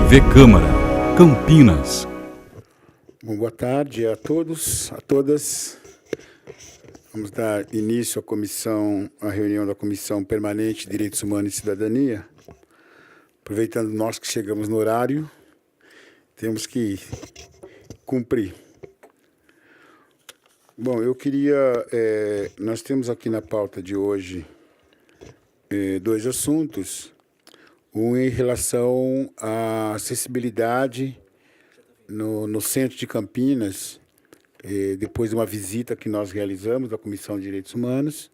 TV Câmara, Campinas. Bom, boa tarde a todos, a todas. Vamos dar início à reunião da Comissão Permanente de Direitos Humanos e Cidadania. Aproveitando nós que chegamos no horário, temos que cumprir. Bom, nós temos aqui na pauta de hoje dois assuntos. Um em relação à acessibilidade no centro de Campinas, depois de uma visita que nós realizamos da Comissão de Direitos Humanos,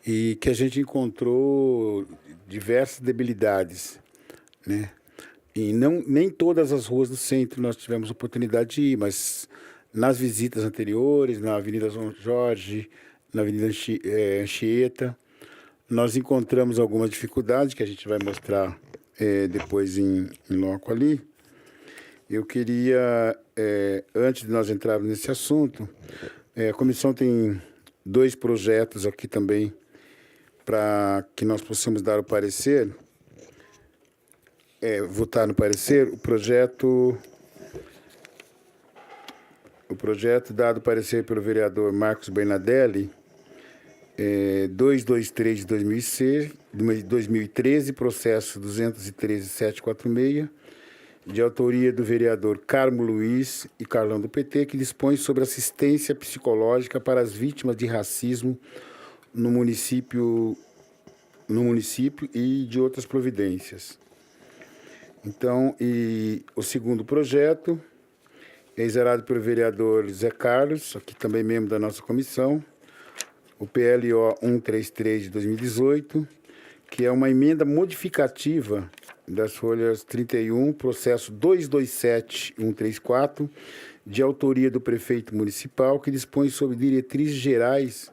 e que a gente encontrou diversas debilidades, né? E nem todas as ruas do centro nós tivemos oportunidade de ir, mas nas visitas anteriores, na Avenida São Jorge, na Avenida Anchieta, nós encontramos algumas dificuldades que a gente vai mostrar depois em loco ali. Eu queria, antes de nós entrarmos nesse assunto, a comissão tem dois projetos aqui também para que nós possamos dar o parecer, votar no parecer. O projeto dado parecer pelo vereador Marcos Bernadelli, 223 de 2013, processo 213.746, de autoria do vereador Carmo Luiz e Carlão do PT, que dispõe sobre assistência psicológica para as vítimas de racismo no município e de outras providências. Então, e o segundo projeto é exarado pelo vereador Zé Carlos, aqui também membro da nossa comissão, o PLO 133 de 2018, que é uma emenda modificativa das folhas 31, processo 227134, de autoria do prefeito municipal, que dispõe sobre diretrizes gerais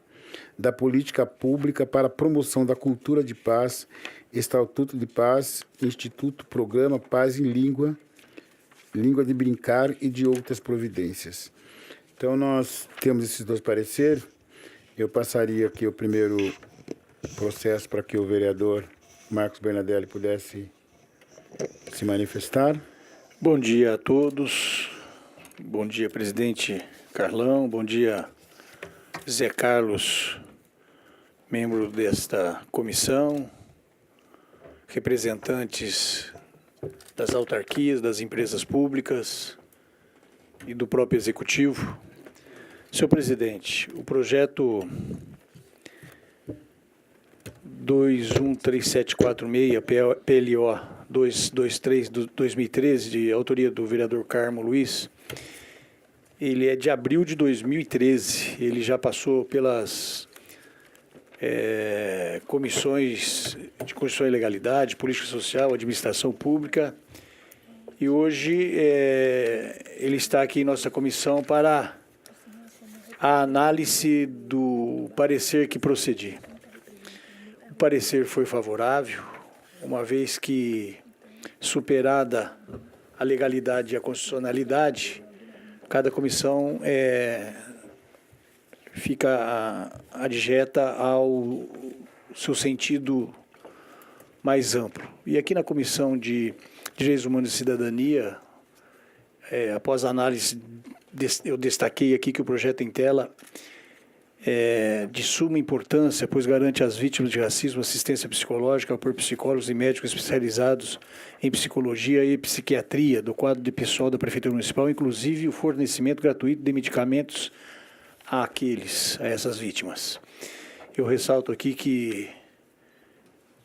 da política pública para a promoção da cultura de paz, Estatuto de Paz, Instituto Programa Paz em Língua de Brincar e de outras providências. Então, nós temos esses dois pareceres. Eu passaria aqui o primeiro processo para que o vereador Marcos Bernadelli pudesse se manifestar. Bom dia a todos. Bom dia, presidente Carlão. Bom dia, Zé Carlos, membro desta comissão, representantes das autarquias, das empresas públicas e do próprio executivo. Senhor presidente, o projeto 213746, PLO 223 de 2013, de autoria do vereador Carmo Luiz, ele é de abril de 2013. Ele já passou pelas comissões de Constituição e Legalidade, Política Social, Administração Pública, e hoje ele está aqui em nossa comissão para a análise do parecer que procedi. O parecer foi favorável, uma vez que, superada a legalidade e a constitucionalidade, cada comissão fica adjeta ao seu sentido mais amplo. E aqui na Comissão de Direitos Humanos e Cidadania, após a análise, eu destaquei aqui que o projeto em tela é de suma importância, pois garante às vítimas de racismo assistência psicológica por psicólogos e médicos especializados em psicologia e psiquiatria do quadro de pessoal da Prefeitura Municipal, inclusive o fornecimento gratuito de medicamentos a essas vítimas. Eu ressalto aqui que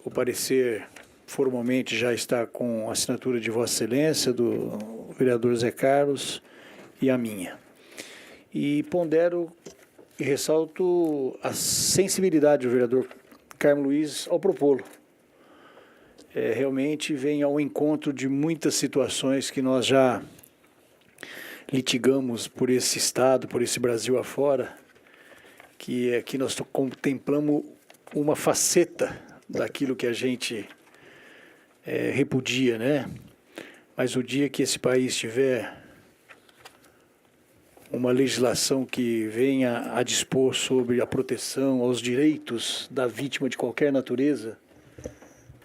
o parecer formalmente já está com a assinatura de Vossa Excelência, do vereador Zé Carlos, e a minha. E pondero e ressalto a sensibilidade do vereador Carmo Luiz ao propô-lo. Realmente vem ao encontro de muitas situações que nós já litigamos por esse Estado, por esse Brasil afora, que aqui nós contemplamos uma faceta daquilo que a gente repudia, né? Mas o dia que esse país tiver uma legislação que venha a dispor sobre a proteção aos direitos da vítima de qualquer natureza,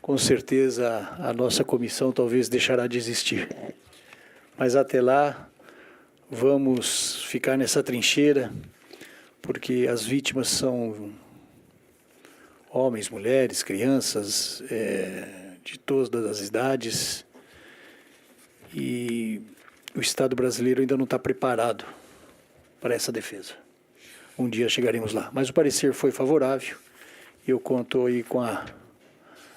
com certeza a nossa comissão talvez deixará de existir. Mas até lá, vamos ficar nessa trincheira, porque as vítimas são homens, mulheres, crianças, de todas as idades, e o Estado brasileiro ainda não está preparado para essa defesa. Um dia chegaremos lá. Mas o parecer foi favorável e eu conto aí com a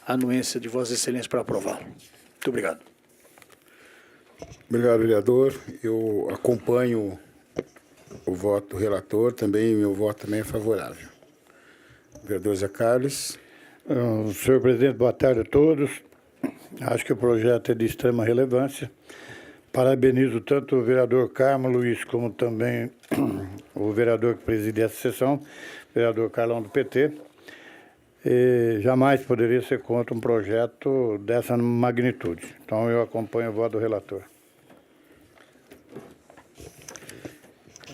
anuência de Vossa Excelência para aprová-lo. Muito obrigado. Obrigado, vereador. Eu acompanho o voto do relator, também meu voto também é favorável. Vereador Zé Carlos. Senhor presidente, boa tarde a todos. Acho que o projeto é de extrema relevância. Parabenizo tanto o vereador Carmo Luiz, como também o vereador que presidia essa sessão, o vereador Carlão do PT. Jamais poderia ser contra um projeto dessa magnitude. Então, eu acompanho o voto do relator.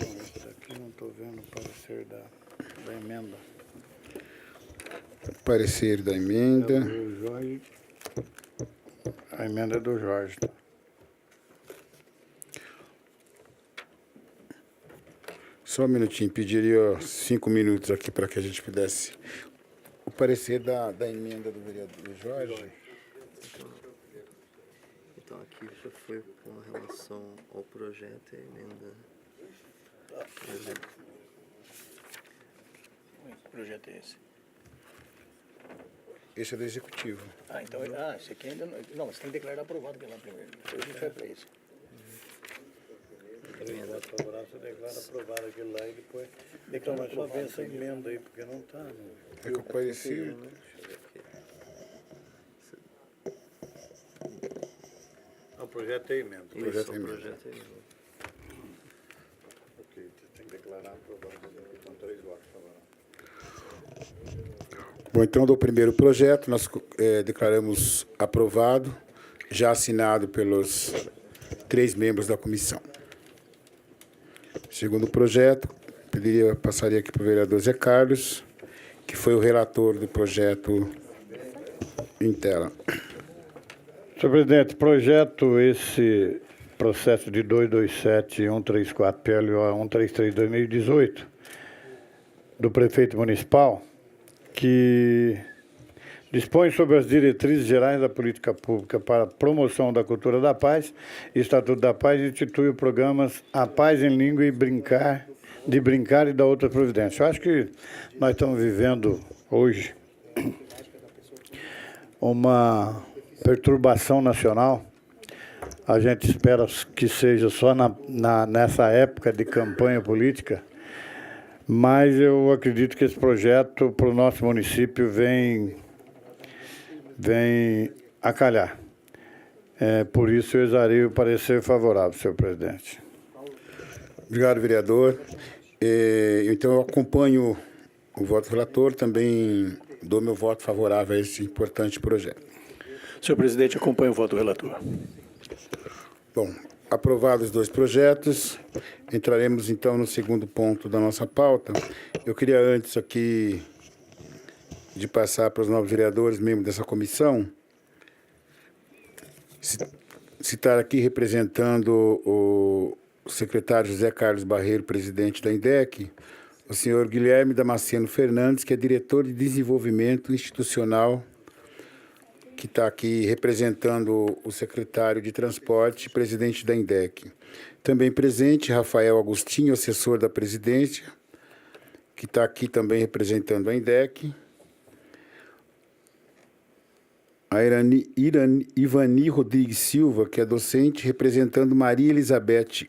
Aqui não estou vendo o parecer da emenda. Parecer da emenda. Do Jorge. A emenda é do Jorge. Só um minutinho, pediria 5 minutos aqui para que a gente pudesse... O parecer da emenda do vereador Jorge. Então, aqui já foi com relação ao projeto e a emenda. Que projeto é esse? Esse é do Executivo. Então, esse aqui ainda não... Não, mas tem que declarar aprovado pela primeira. Depois a gente vai para esse. Voto favorável, você declara aprovado aquele lá e depois declara só ver essa emenda aí, porque não está. É que o parecer... O projeto é emenda. O projeto é emenda. Projeto é emenda. Ok, tem que declarar aprovado. Então, 3 votos favoráveis. Bom, então, do primeiro projeto, nós declaramos aprovado, já assinado pelos 3 membros da comissão. Segundo projeto, passaria aqui para o vereador Zé Carlos, que foi o relator do projeto em tela. Senhor presidente, projeto esse processo de 227-134 PLO 133/2018 do prefeito municipal, que dispõe sobre as diretrizes gerais da política pública para a promoção da cultura da paz, Estatuto da Paz, e institui o programa A Paz em Língua e Brincar e da outra providência. Eu acho que nós estamos vivendo hoje uma perturbação nacional. A gente espera que seja só nessa época de campanha política, mas eu acredito que esse projeto para o nosso município vem a calhar. Por isso eu usarei o parecer favorável, senhor presidente. Obrigado, vereador. Então, eu acompanho o voto do relator, também dou meu voto favorável a esse importante projeto. Senhor presidente, acompanho o voto do relator. Bom, aprovados os 2 projetos, entraremos então no segundo ponto da nossa pauta. Eu queria antes aqui de passar para os novos vereadores, membros dessa comissão, citar aqui representando o secretário José Carlos Barreiro, presidente da INDEC, o senhor Guilherme Damasceno Fernandes, que é diretor de desenvolvimento institucional, que está aqui representando o secretário de transporte, presidente da INDEC. Também presente, Rafael Agostinho, assessor da presidência, que está aqui também representando a INDEC. A Ivani Rodrigues Silva, que é docente, representando Maria Elizabeth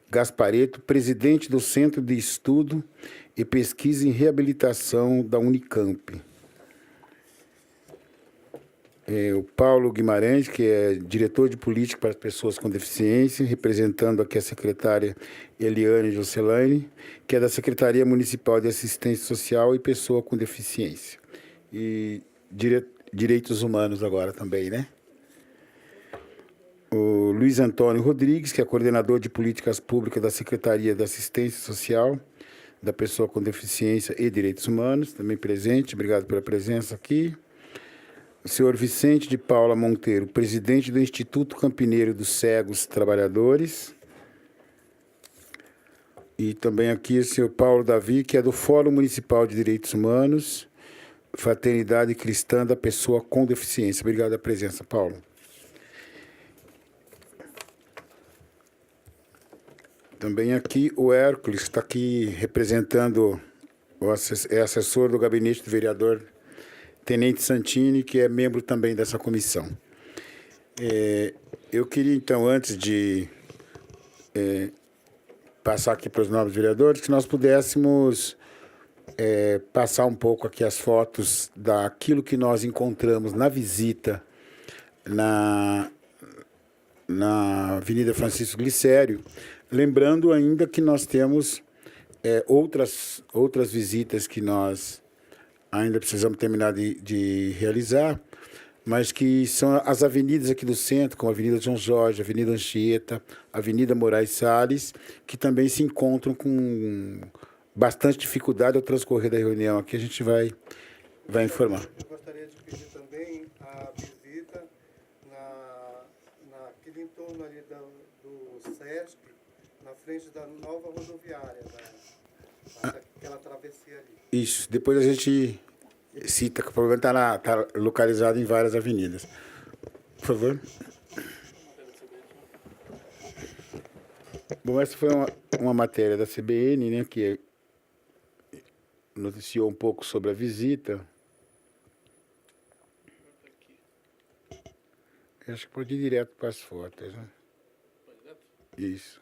Gaspareto, presidente do Centro de Estudo e Pesquisa em Reabilitação da Unicamp. O Paulo Guimarães, que é diretor de política para as pessoas com deficiência, representando aqui a secretária Eliane Jocelaine, que é da Secretaria Municipal de Assistência Social e Pessoa com Deficiência. E Direitos Humanos agora também, né? O Luiz Antônio Rodrigues, que é coordenador de políticas públicas da Secretaria de Assistência Social, da Pessoa com Deficiência e Direitos Humanos, também presente. Obrigado pela presença aqui. o senhor Vicente de Paula Monteiro, presidente do Instituto Campineiro dos Cegos Trabalhadores. E também aqui o senhor Paulo Davi, que é do Fórum Municipal de Direitos Humanos, Fraternidade Cristã da Pessoa com Deficiência. Obrigado pela presença, Paulo. Também aqui o Hércules, que está aqui representando, é assessor do gabinete do vereador Tenente Santini, que é membro também dessa comissão. Eu queria, então, antes de passar aqui para os novos vereadores, que nós pudéssemos passar um pouco aqui as fotos daquilo que nós encontramos na visita na Avenida Francisco Glicério, lembrando ainda que nós temos outras visitas que nós ainda precisamos terminar de realizar, mas que são as avenidas aqui do centro, como a Avenida João Jorge, a Avenida Anchieta, a Avenida Moraes Salles, que também se encontram com bastante dificuldade ao transcorrer da reunião. Aqui a gente vai informar. Eu gostaria de pedir também a visita naquele entorno ali do SESC, na frente da nova rodoviária, aquela travessia ali. Isso, depois a gente cita que o problema está localizado em várias avenidas. Por favor. Bom, essa foi uma matéria da CBN, né, que noticiou um pouco sobre a visita. Eu acho que pode ir direto para as fotos, né? Isso.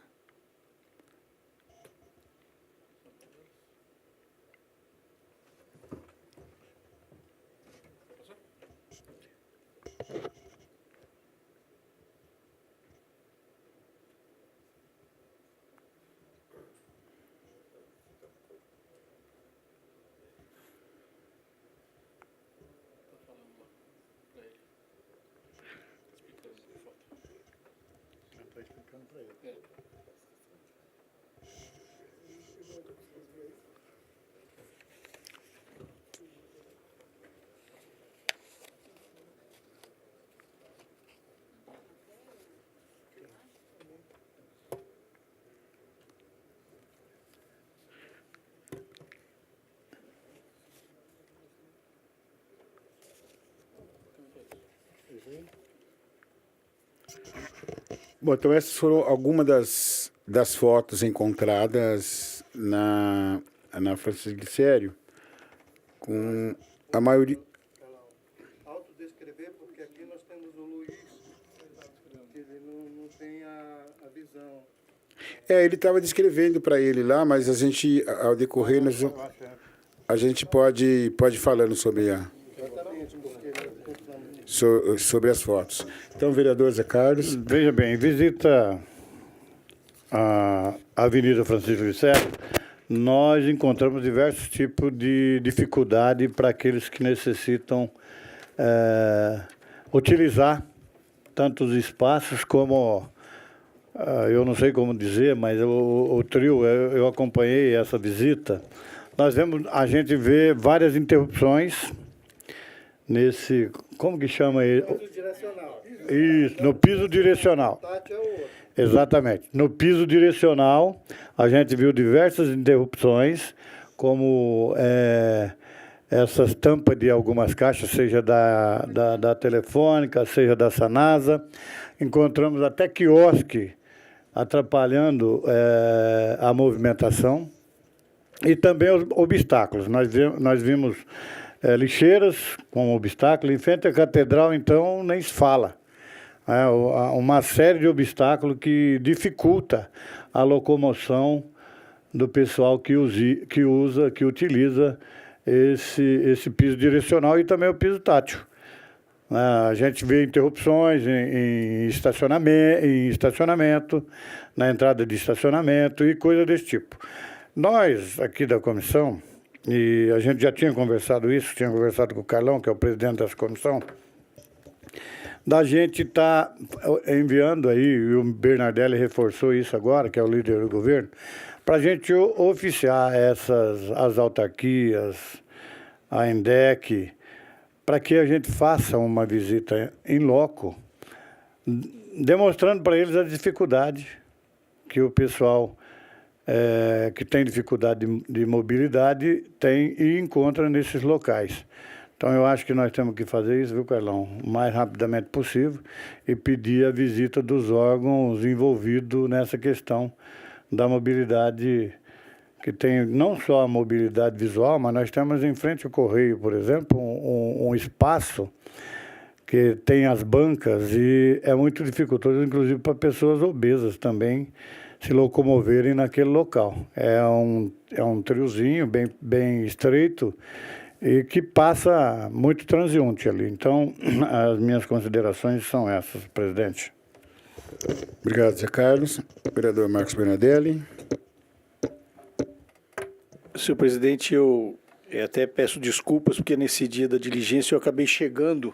Bom, então essas foram algumas das fotos encontradas na Francisco Glicério, com a maioria... Autodescrever, porque aqui nós temos o Luiz, que ele não tem a visão. Ele estava descrevendo para ele lá, mas a gente, ao decorrer, a gente pode ir falando sobre sobre as fotos. Então, vereador Zé Carlos. Veja bem, visita a Avenida Francisco Glicério, nós encontramos diversos tipos de dificuldade para aqueles que necessitam utilizar tanto os espaços como, eu não sei como dizer, mas o trio, eu acompanhei essa visita, a gente vê várias interrupções nesse, como que chama ele? Piso direcional. Isso, no piso direcional. Tátil é o outro. Exatamente. No piso direcional, a gente viu diversas interrupções, como essas tampas de algumas caixas, seja da Telefônica, seja da Sanasa. Encontramos até quiosque atrapalhando a movimentação. E também os obstáculos. Nós vimos lixeiras como obstáculo. Em frente à catedral, então, nem se fala. Uma série de obstáculos que dificulta a locomoção do pessoal que utiliza esse piso direcional e também o piso tátil. A gente vê interrupções em estacionamento, na entrada de estacionamento e coisa desse tipo. Nós, aqui da comissão, e a gente já tinha conversado com o Carlão, que é o presidente dessa comissão, da gente está enviando aí, e o Bernardelli reforçou isso agora, que é o líder do governo, para a gente oficiar as autarquias, a ENDEC, para que a gente faça uma visita em loco, demonstrando para eles a dificuldade que o pessoal que tem dificuldade de mobilidade tem e encontra nesses locais. Então, eu acho que nós temos que fazer isso, viu, Carlão, o mais rapidamente possível e pedir a visita dos órgãos envolvidos nessa questão da mobilidade, que tem não só a mobilidade visual, mas nós temos em frente ao Correio, por exemplo, um espaço que tem as bancas e é muito dificultoso, inclusive para pessoas obesas também, se locomoverem naquele local. É um triozinho bem estreito e que passa muito transeunte ali. Então, as minhas considerações são essas, presidente. Obrigado, Zé Carlos. Vereador Marcos Bernadelli. Senhor presidente, eu até peço desculpas, porque nesse dia da diligência eu acabei chegando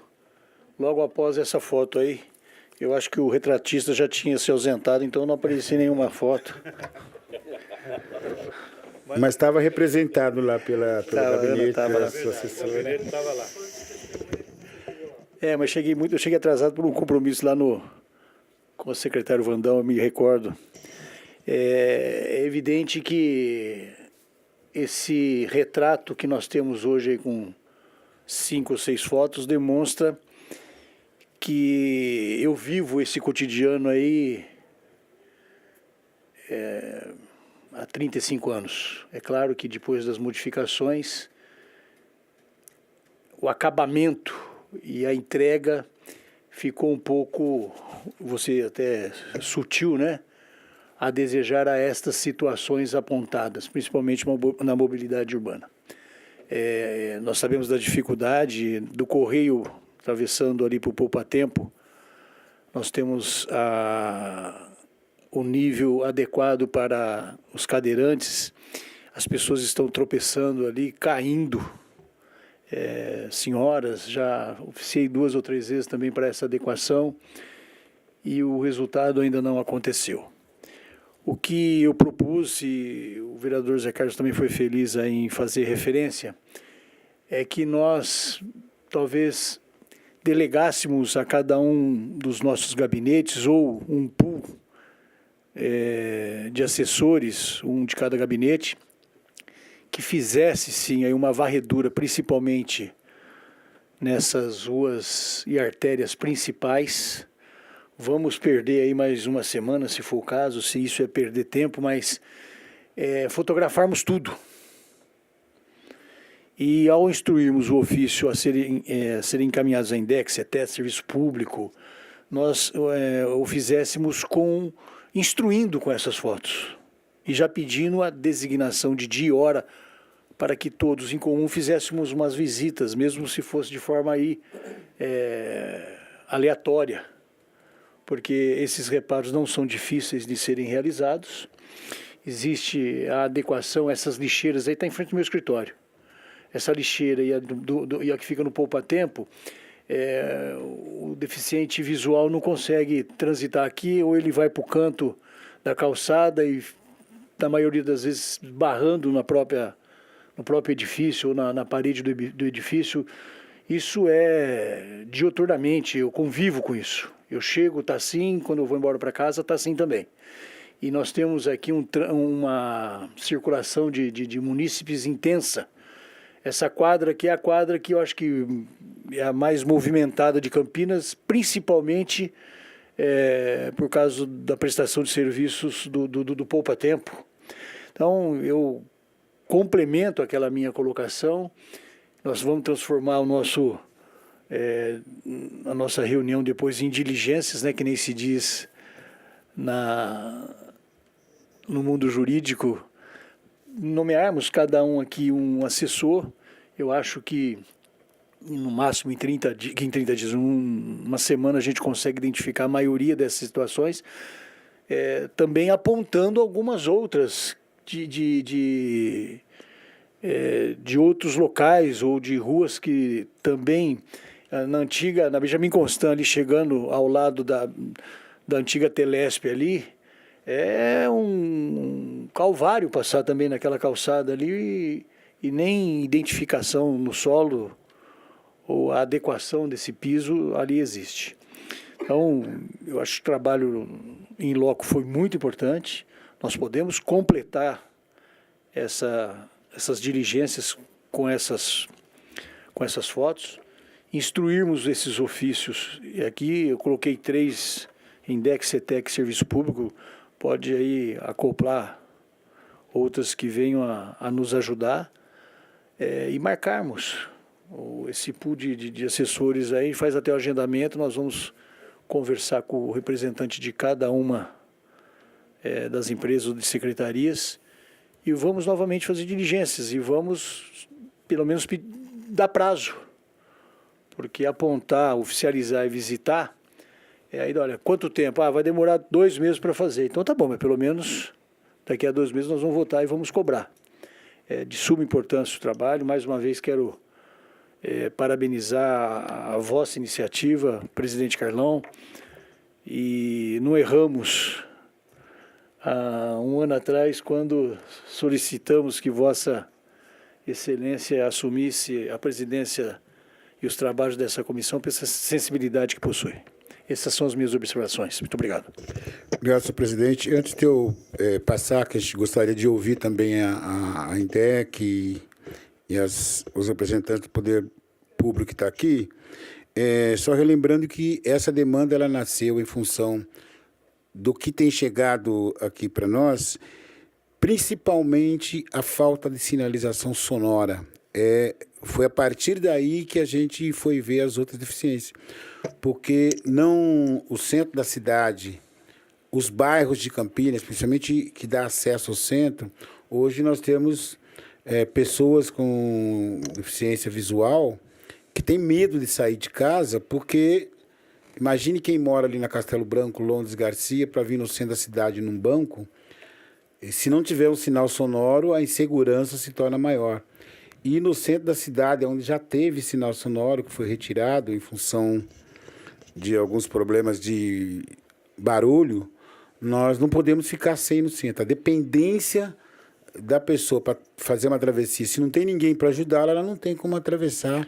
logo após essa foto aí. Eu acho que o retratista já tinha se ausentado, então não aparecia nenhuma foto. Mas estava representado lá pelo gabinete da lá. sua assessora. Estava lá. Mas eu cheguei atrasado por um compromisso lá com o secretário Vandão, eu me recordo. É evidente que esse retrato que nós temos hoje aí com 5 ou 6 fotos demonstra que eu vivo esse cotidiano aí há 35 anos. É claro que depois das modificações, o acabamento e a entrega ficou um pouco, você até sutil, né? A desejar a estas situações apontadas, principalmente na mobilidade urbana. Nós sabemos da dificuldade do Correio atravessando ali para o Poupatempo. Nós temos o nível adequado para os cadeirantes, as pessoas estão tropeçando ali, caindo. Senhoras, já oficiei 2 ou 3 vezes também para essa adequação e o resultado ainda não aconteceu. O que eu propus, e o vereador Zé Carlos também foi feliz em fazer referência, é que nós talvez delegássemos a cada um dos nossos gabinetes ou um pool de assessores, um de cada gabinete, que fizesse sim aí uma varredura, principalmente nessas ruas e artérias principais. Vamos perder aí mais uma semana, se for o caso, se isso é perder tempo, mas fotografarmos tudo. E ao instruirmos o ofício a serem encaminhados a INDEX, até serviço público, nós o fizéssemos instruindo com essas fotos e já pedindo a designação de dia e hora para que todos em comum fizéssemos umas visitas, mesmo se fosse de forma aí aleatória, porque esses reparos não são difíceis de serem realizados. Existe a adequação, essas lixeiras, aí está em frente ao meu escritório. Essa lixeira e a que fica no Poupatempo, o deficiente visual não consegue transitar aqui, ou ele vai para o canto da calçada e, na maioria das vezes, barrando no próprio edifício ou na parede do edifício. Isso é diuturnamente, eu convivo com isso. Eu chego, está assim, quando eu vou embora para casa, está assim também. E nós temos aqui uma circulação de munícipes intensa. Essa quadra aqui é a quadra que eu acho que é a mais movimentada de Campinas, principalmente por causa da prestação de serviços do Poupatempo. Então, eu complemento aquela minha colocação. Nós vamos transformar a nossa reunião depois em diligências, né, que nem se diz no mundo jurídico, nomearmos cada um aqui um assessor. Eu acho que no máximo em 30 dias, uma semana, a gente consegue identificar a maioria dessas situações, também apontando algumas outras de outros locais ou de ruas que também, na Benjamin Constant, ali chegando ao lado da antiga Telesp ali, é um calvário passar também naquela calçada ali e nem identificação no solo ou a adequação desse piso ali existe. Então, eu acho que o trabalho em loco foi muito importante. Nós podemos completar essas diligências com essas fotos, instruirmos esses ofícios. E aqui eu coloquei 3, INDEC, CETEC, Serviço Público, pode aí acoplar outras que venham a nos ajudar, e marcarmos esse pool de assessores aí, faz até o agendamento, nós vamos conversar com o representante de cada uma das empresas ou de secretarias e vamos novamente fazer diligências e vamos, pelo menos, dar prazo, porque apontar, oficializar e visitar, aí, olha, quanto tempo? Vai demorar 2 meses para fazer. Então tá bom, mas pelo menos daqui a 2 meses nós vamos votar e vamos cobrar. É de suma importância o trabalho. Mais uma vez quero parabenizar a vossa iniciativa, presidente Carlão, e não erramos há 1 ano atrás quando solicitamos que vossa excelência assumisse a presidência e os trabalhos dessa comissão pela sensibilidade que possui. Essas são as minhas observações. Muito obrigado. Obrigado, senhor presidente. Antes de eu passar, que a gente gostaria de ouvir também a INDEC e os representantes do Poder Público que está aqui, só relembrando que essa demanda ela nasceu em função do que tem chegado aqui para nós, principalmente a falta de sinalização sonora. Foi a partir daí que a gente foi ver as outras deficiências, porque o centro da cidade, os bairros de Campinas, principalmente que dá acesso ao centro, hoje nós temos pessoas com deficiência visual que têm medo de sair de casa, porque imagine quem mora ali na Castelo Branco, Londres Garcia, para vir no centro da cidade num banco, e se não tiver um sinal sonoro, a insegurança se torna maior. E no centro da cidade, onde já teve sinal sonoro, que foi retirado em função de alguns problemas de barulho, nós não podemos ficar sem no centro. A dependência da pessoa para fazer uma travessia, se não tem ninguém para ajudá-la, ela não tem como atravessar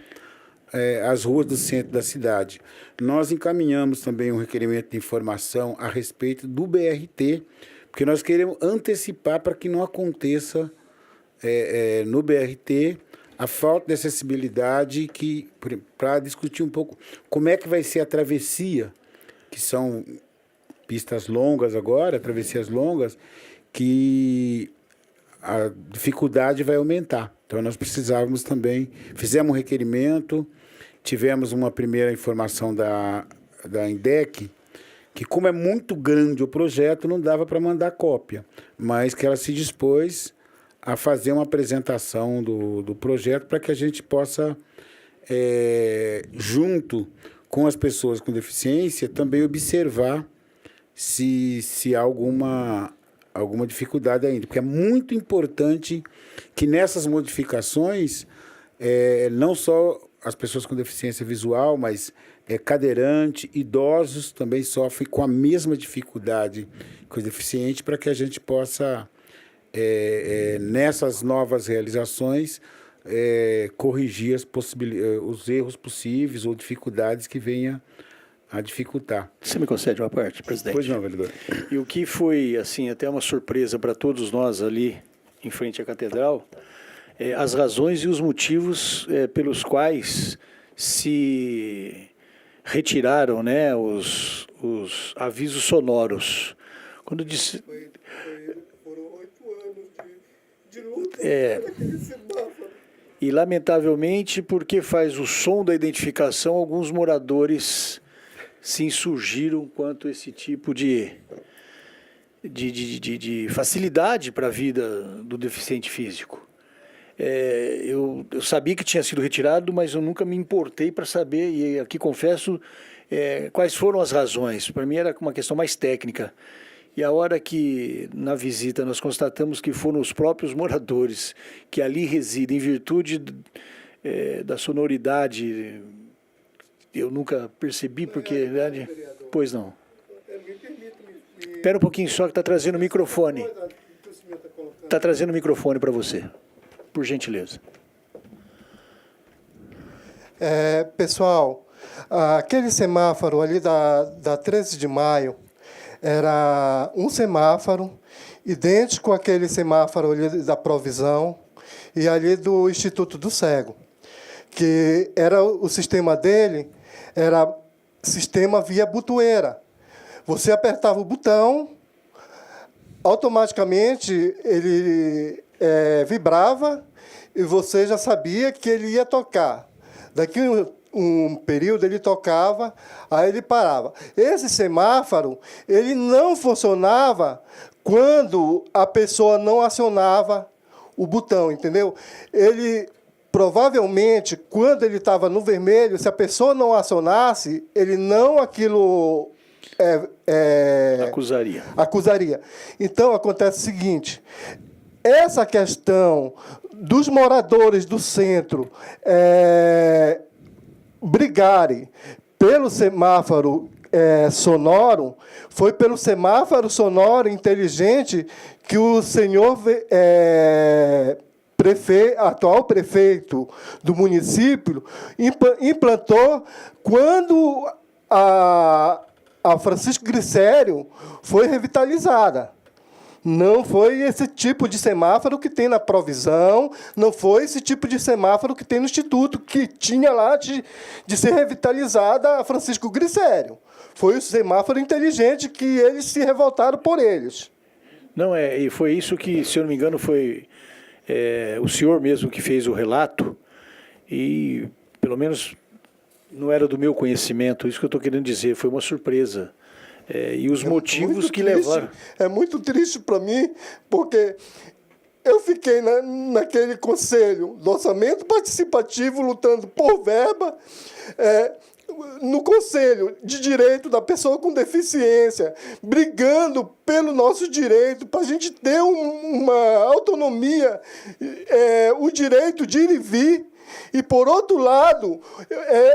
as ruas do centro da cidade. Nós encaminhamos também um requerimento de informação a respeito do BRT, porque nós queremos antecipar para que não aconteça no BRT a falta de acessibilidade, para discutir um pouco como é que vai ser a travessia, que são pistas longas agora, travessias longas, que a dificuldade vai aumentar. Então, nós precisávamos também, fizemos um requerimento, tivemos uma primeira informação da INDEC, que como é muito grande o projeto, não dava para mandar cópia, mas que ela se dispôs a fazer uma apresentação do projeto para que a gente possa, junto com as pessoas com deficiência, também observar se há alguma dificuldade ainda. Porque é muito importante que nessas modificações, não só as pessoas com deficiência visual, mas cadeirante, idosos também sofrem com a mesma dificuldade que os deficientes, para que a gente possa... nessas novas realizações, corrigir os erros possíveis ou dificuldades que venha a dificultar. Você me concede uma parte, presidente? Pois não, vereador. E o que foi, assim, até uma surpresa para todos nós ali em frente à catedral, as razões e os motivos pelos quais se retiraram, né, os avisos sonoros. Quando disse... E, lamentavelmente, porque faz o som da identificação, alguns moradores se insurgiram quanto a esse tipo de facilidade para a vida do deficiente físico. Eu sabia que tinha sido retirado, mas eu nunca me importei para saber, e aqui confesso, quais foram as razões. Para mim era uma questão mais técnica. E a hora que, na visita, nós constatamos que foram os próprios moradores que ali residem, em virtude da sonoridade, eu nunca percebi, porque... Pois não. Espera um pouquinho só que está trazendo o microfone. Está trazendo o microfone para você, por gentileza. Pessoal, aquele semáforo ali da 13 de maio era um semáforo idêntico àquele semáforo ali da Provisão e ali do Instituto do Cego, que era o sistema dele, era sistema via botoeira. Você apertava o botão, automaticamente ele vibrava e você já sabia que ele ia tocar. Daqui um período ele tocava, aí ele parava. Esse semáforo ele não funcionava quando a pessoa não acionava o botão, entendeu? Ele provavelmente, quando ele estava no vermelho, se a pessoa não acionasse, ele não acusaria. Então, acontece o seguinte, essa questão dos moradores do centro brigarem pelo semáforo sonoro, foi pelo semáforo sonoro inteligente que o senhor atual prefeito do município implantou quando a Francisco Glicério foi revitalizada. Não foi esse tipo de semáforo que tem na Provisão, não foi esse tipo de semáforo que tem no Instituto, que tinha lá de ser revitalizada a Francisco Glicério. Foi o semáforo inteligente que eles se revoltaram por eles. Não, e foi isso que, se eu não me engano, foi o senhor mesmo que fez o relato, e pelo menos não era do meu conhecimento, isso que eu estou querendo dizer, foi uma surpresa. E os motivos que levaram... É muito triste para mim, porque eu fiquei naquele conselho do orçamento participativo, lutando por verba, no conselho de direito da pessoa com deficiência, brigando pelo nosso direito, para a gente ter uma autonomia, o direito de ir e vir. E, por outro lado,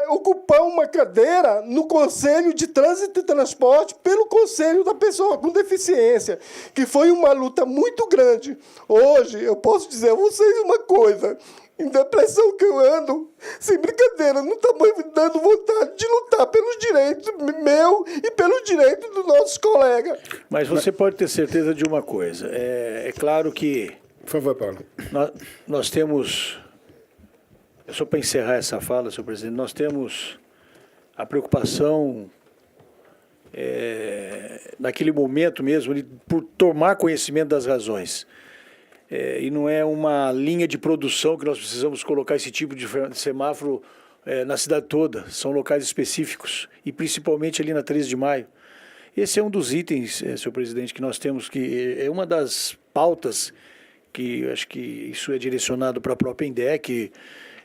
ocupar uma cadeira no Conselho de Trânsito e Transporte pelo Conselho da Pessoa com Deficiência, que foi uma luta muito grande. Hoje, eu posso dizer a vocês uma coisa, em depressão que eu ando, sem brincadeira, não está me dando vontade de lutar pelos direitos meu e pelos direitos dos nossos colegas. Mas você pode ter certeza de uma coisa, é claro que... Por favor, Paulo. Nós temos... Só para encerrar essa fala, senhor presidente, nós temos a preocupação, naquele momento mesmo, por tomar conhecimento das razões. E não é uma linha de produção que nós precisamos colocar esse tipo de semáforo na cidade toda. São locais específicos, e principalmente ali na 13 de maio. Esse é um dos itens, senhor presidente, que nós temos que... É uma das pautas que acho que isso é direcionado para a própria INDEC.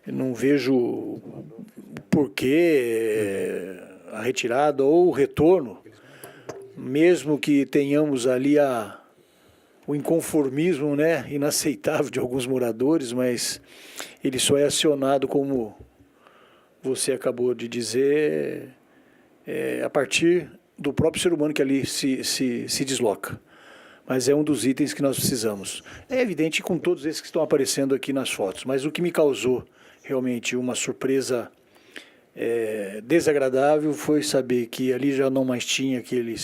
Não vejo porquê a retirada ou o retorno, mesmo que tenhamos ali o inconformismo, né, inaceitável de alguns moradores, mas ele só é acionado, como você acabou de dizer, a partir do próprio ser humano que ali se desloca. Mas é um dos itens que nós precisamos. É evidente com todos esses que estão aparecendo aqui nas fotos, mas o que me causou realmente uma surpresa desagradável foi saber que ali já não mais tinha aquele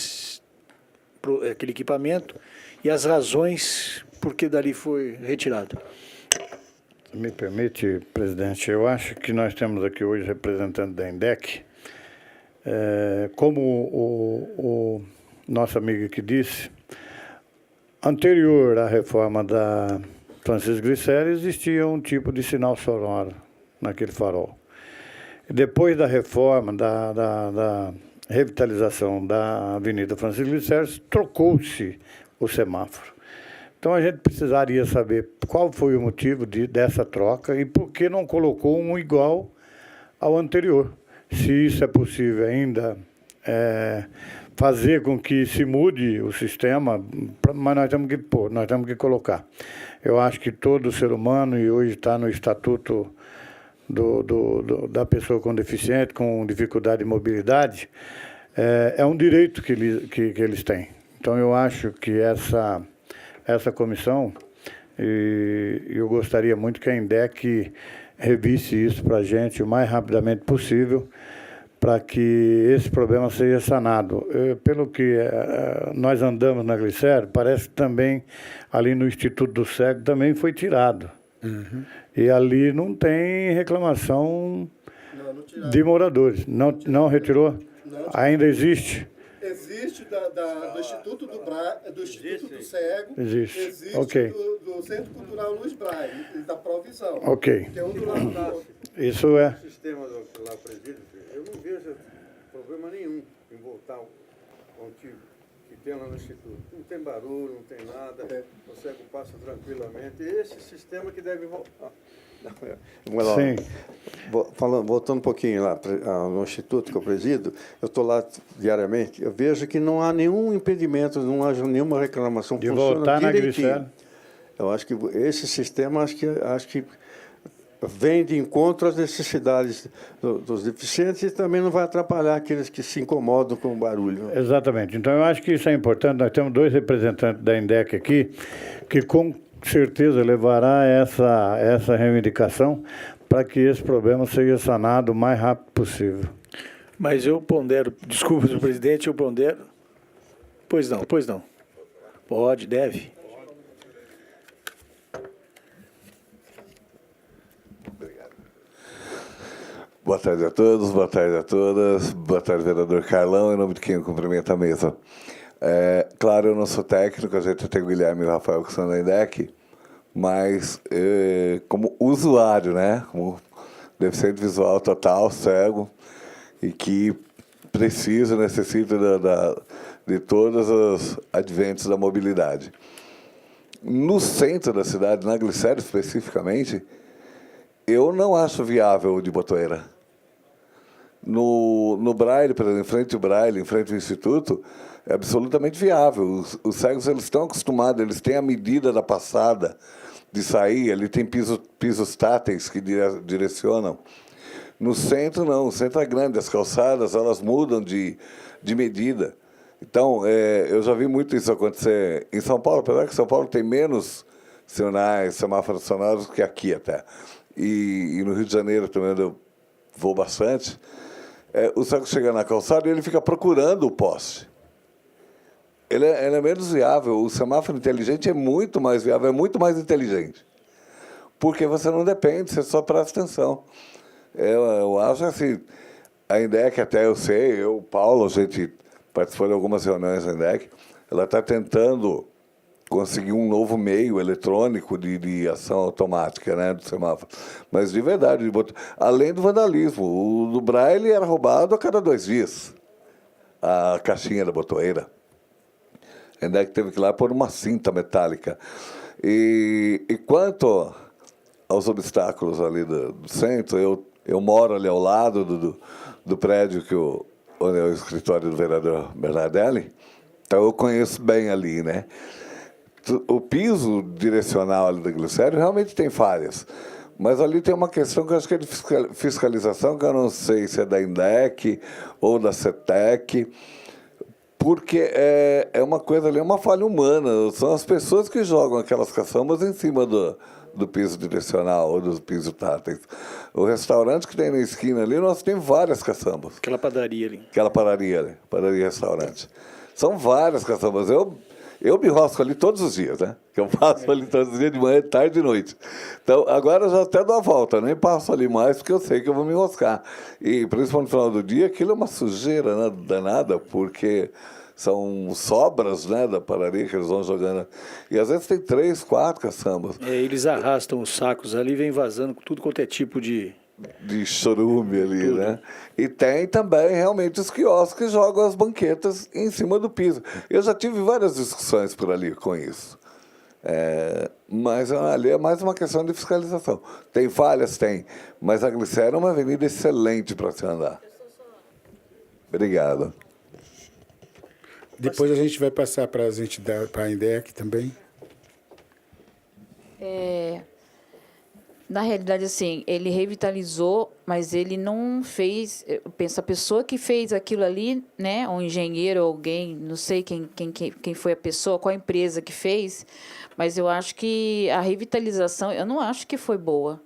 equipamento e as razões por que dali foi retirado. Me permite, presidente, eu acho que nós temos aqui hoje representante da INDEC, como o nosso amigo aqui disse, anterior à reforma da Francisco Glicério existia um tipo de sinal sonoro naquele farol. Depois da reforma, da revitalização da Avenida Francisco Glicério, trocou-se o semáforo. Então a gente precisaria saber qual foi o motivo dessa troca e por que não colocou um igual ao anterior. Se isso é possível ainda fazer com que se mude o sistema, mas nós temos que pôr, nós temos que colocar. Eu acho que todo ser humano, e hoje está no estatuto da pessoa com deficiente, com dificuldade de mobilidade, é um direito que eles têm. Então, eu acho que essa comissão, e eu gostaria muito que a INDEC revisse isso para a gente o mais rapidamente possível, para que esse problema seja sanado. Pelo que nós andamos na Glicério, parece que também ali no Instituto do Cego também foi tirado. E ali não tem reclamação de moradores. Não retirou? Ainda existe? Existe do Instituto do Instituto do Cego. Existe. Ok. do Centro Cultural Luiz Braille, da provisão. Ok. Que é um do lado do outro. Isso é. O sistema do lá presídio, eu não vejo problema nenhum em voltar ao antigo que tem lá no Instituto. Não tem barulho, não tem nada, o cego passa tranquilamente. Esse sistema que deve voltar. Vamos lá. Sim. Voltando um pouquinho lá no Instituto que eu presido, eu estou lá diariamente, eu vejo que não há nenhum impedimento, não há nenhuma reclamação. De funciona voltar na direitinho. Glicério. Eu acho que esse sistema, acho que vem de encontro às necessidades dos deficientes e também não vai atrapalhar aqueles que se incomodam com o barulho. Exatamente. Então, eu acho que isso é importante. Nós temos 2 representantes da INDEC aqui, que com certeza levará essa reivindicação para que esse problema seja sanado o mais rápido possível. Mas eu pondero, desculpa, senhor presidente, eu pondero. Pois não. Pode, deve. Boa tarde a todos, boa tarde a todas, boa tarde, vereador Carlão, em nome de quem eu cumprimento a mesa. Claro, eu não sou técnico, a gente tem o Guilherme e o Rafael que são da INDEC, mas como usuário, né, como deficiente visual total, cego, e que precisa, necessita de todos os adventos da mobilidade. No centro da cidade, na Glicério especificamente, eu não acho viável o de Botoeira. No Braille, por exemplo, em frente ao Braille, em frente ao Instituto, é absolutamente viável. Os cegos eles estão acostumados, eles têm a medida da passada de sair, ele tem pisos táteis que direcionam. No centro, não. O centro é grande, as calçadas elas mudam de medida. Então, eu já vi muito isso acontecer em São Paulo, apesar que São Paulo tem menos sinais, semáforos sonoros que aqui até. E no Rio de Janeiro também eu vou bastante. O cego chega na calçada e ele fica procurando o poste. Ele é menos viável. O semáforo inteligente é muito mais viável, é muito mais inteligente. Porque você não depende, você só presta atenção. Eu acho assim, a INDEC até eu sei, o Paulo, a gente participou de algumas reuniões da INDEC, ela está tentando conseguir um novo meio eletrônico de ação automática, né, do semáforo. Mas, de verdade, além do vandalismo, o do Braille era roubado a cada 2 dias, a caixinha da botoeira. A INDEC teve que ir lá pôr uma cinta metálica. E quanto aos obstáculos ali do centro, eu moro ali ao lado do prédio onde é o escritório do vereador Bernardelli, então eu conheço bem ali, né? O piso direcional ali da Glicério realmente tem falhas, mas ali tem uma questão que eu acho que é de fiscalização, que eu não sei se é da INDEC ou da CETEC, porque é uma coisa ali, é uma falha humana, são as pessoas que jogam aquelas caçambas em cima do piso direcional ou dos pisos táteis. O restaurante que tem na esquina ali, nós temos várias caçambas. Aquela padaria ali. Aquela padaria ali, padaria-restaurante. São várias caçambas. Eu me enrosco ali todos os dias, né? Que eu passo ali todos os dias, de manhã, tarde e noite. Então, agora eu já até dou a volta, nem passo ali mais, porque eu sei que eu vou me enroscar. E, principalmente no final do dia, aquilo é uma sujeira, né, danada, porque são sobras, né, da padaria que eles vão jogando. E, às vezes, tem 3, 4 caçambas. Eles arrastam os sacos ali e vem vazando com tudo quanto é tipo de chorume ali, né? E tem também realmente os quiosques que jogam as banquetas em cima do piso. Eu já tive várias discussões por ali com isso. Mas ali é mais uma questão de fiscalização. Tem falhas? Tem. Mas a Glicério é uma avenida excelente para se andar. Obrigado. Depois a gente vai passar para as entidades, para a INDEC também. Na realidade, assim, ele revitalizou, mas ele não fez... Eu penso, a pessoa que fez aquilo ali, né, um engenheiro, alguém, não sei quem foi a pessoa, qual a empresa que fez, mas eu acho que a revitalização, eu não acho que foi boa.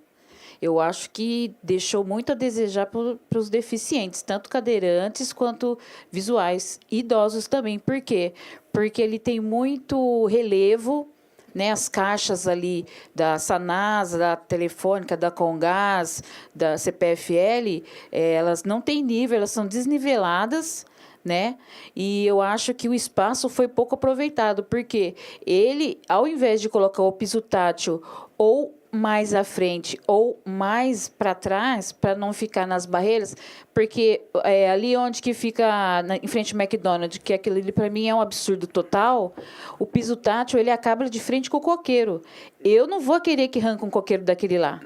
eu acho que deixou muito a desejar para os deficientes, tanto cadeirantes quanto visuais, idosos também. Por quê? Porque ele tem muito relevo, né? As caixas ali da Sanasa, da Telefônica, da Comgás, da CPFL, elas não têm nível, elas são desniveladas, né? E eu acho que o espaço foi pouco aproveitado, porque ele, ao invés de colocar o piso tátil ou mais à frente ou mais para trás, para não ficar nas barreiras, porque ali onde que fica, em frente ao McDonald's, que aquilo ali para mim é um absurdo total, o piso tátil ele acaba de frente com o coqueiro. Eu não vou querer que arranque um coqueiro daquele lá.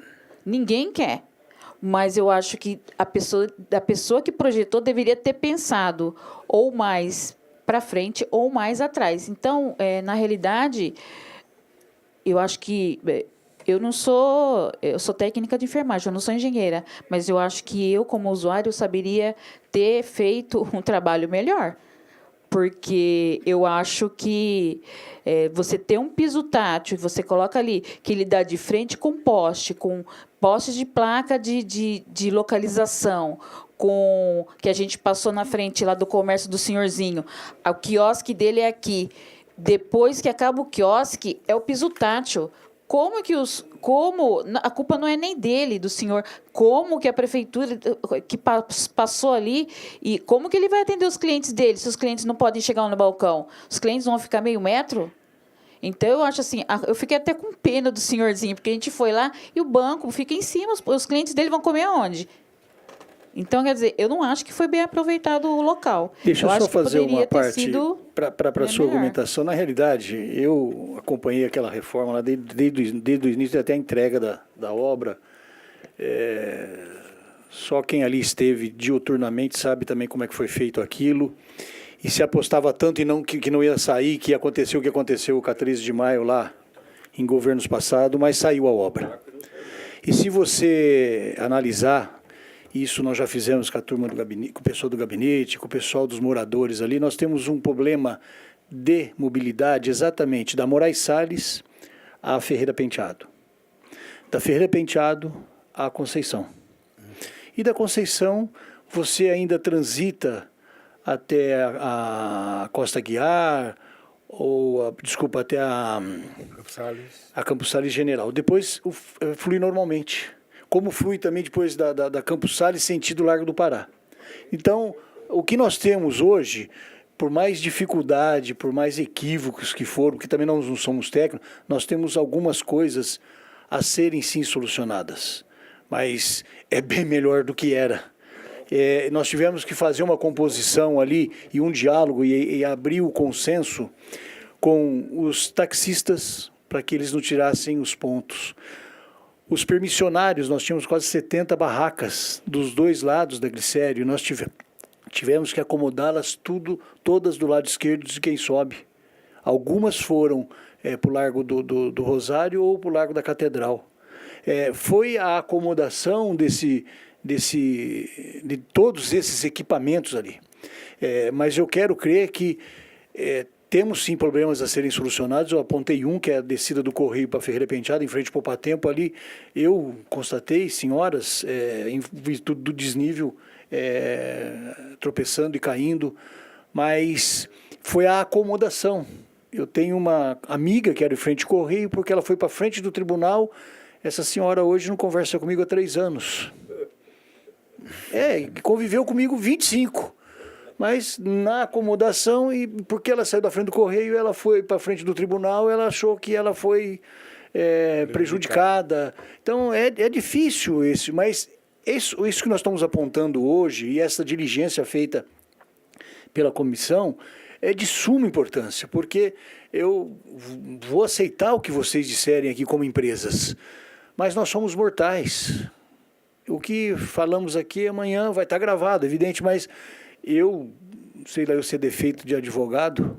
Ninguém quer. Mas eu acho que a pessoa que projetou deveria ter pensado ou mais para frente ou mais atrás. Então, na realidade, eu acho que eu sou técnica de enfermagem, eu não sou engenheira, mas eu acho que eu, como usuário, saberia ter feito um trabalho melhor. Porque eu acho que você ter um piso tátil, você coloca ali, que ele dá de frente com postes de placa de localização, que a gente passou na frente lá do comércio do senhorzinho. O quiosque dele é aqui. Depois que acaba o quiosque, é o piso tátil. Como a culpa não é nem dele, do senhor, como que a prefeitura que passou ali, e como que ele vai atender os clientes dele, se os clientes não podem chegar no balcão? Os clientes vão ficar meio metro? Então, eu acho assim, eu fiquei até com pena do senhorzinho, porque a gente foi lá e o banco fica em cima, os clientes dele vão comer aonde? Então, quer dizer, eu não acho que foi bem aproveitado o local. Deixa eu só fazer uma parte para a sua melhor. Argumentação. Na realidade, eu acompanhei aquela reforma lá desde o início até a entrega da obra. Só quem ali esteve diuturnamente sabe também como é que foi feito aquilo. E se apostava tanto em que não ia sair, que aconteceu o que aconteceu com a 13 de maio lá, em governos passados, mas saiu a obra. E se você analisar, isso nós já fizemos com a turma do gabinete, com o pessoal do gabinete, com o pessoal dos moradores ali. Nós temos um problema de mobilidade exatamente da Moraes Salles à Ferreira Penteado. Da Ferreira Penteado à Conceição. E da Conceição você ainda transita até a Costa Guiar, até a Campos Salles General. Depois flui normalmente. Como flui também depois da Campos Salles, sentido Largo do Pará. Então, o que nós temos hoje, por mais dificuldade, por mais equívocos que foram, porque também nós não somos técnicos, nós temos algumas coisas a serem sim solucionadas, mas é bem melhor do que era. Nós tivemos que fazer uma composição ali e um diálogo e abrir o consenso com os taxistas para que eles não tirassem os pontos. Os permissionários, nós tínhamos quase 70 barracas dos dois lados da Glicério, nós tivemos que acomodá-las todas do lado esquerdo de quem sobe. Algumas foram para o Largo do Rosário ou para o Largo da Catedral. Foi a acomodação de todos esses equipamentos ali. Mas eu quero crer que temos sim problemas a serem solucionados. Eu apontei que é a descida do Correio para Ferreira Penteado, em frente ao Poupatempo ali. Eu constatei senhoras, em virtude do desnível, tropeçando e caindo, mas foi a acomodação. Eu tenho uma amiga que era em frente ao Correio, porque ela foi para frente do tribunal. Essa senhora hoje não conversa comigo há 3 anos. Conviveu comigo 25. Mas na acomodação, e porque ela saiu da frente do Correio, ela foi para frente do tribunal, ela achou que ela foi prejudicada. Então é difícil isso, mas isso que nós estamos apontando hoje, e essa diligência feita pela comissão, é de suma importância, porque eu vou aceitar o que vocês disserem aqui como empresas, mas nós somos mortais. O que falamos aqui amanhã vai estar gravado, evidente, mas eu ser defeito de advogado,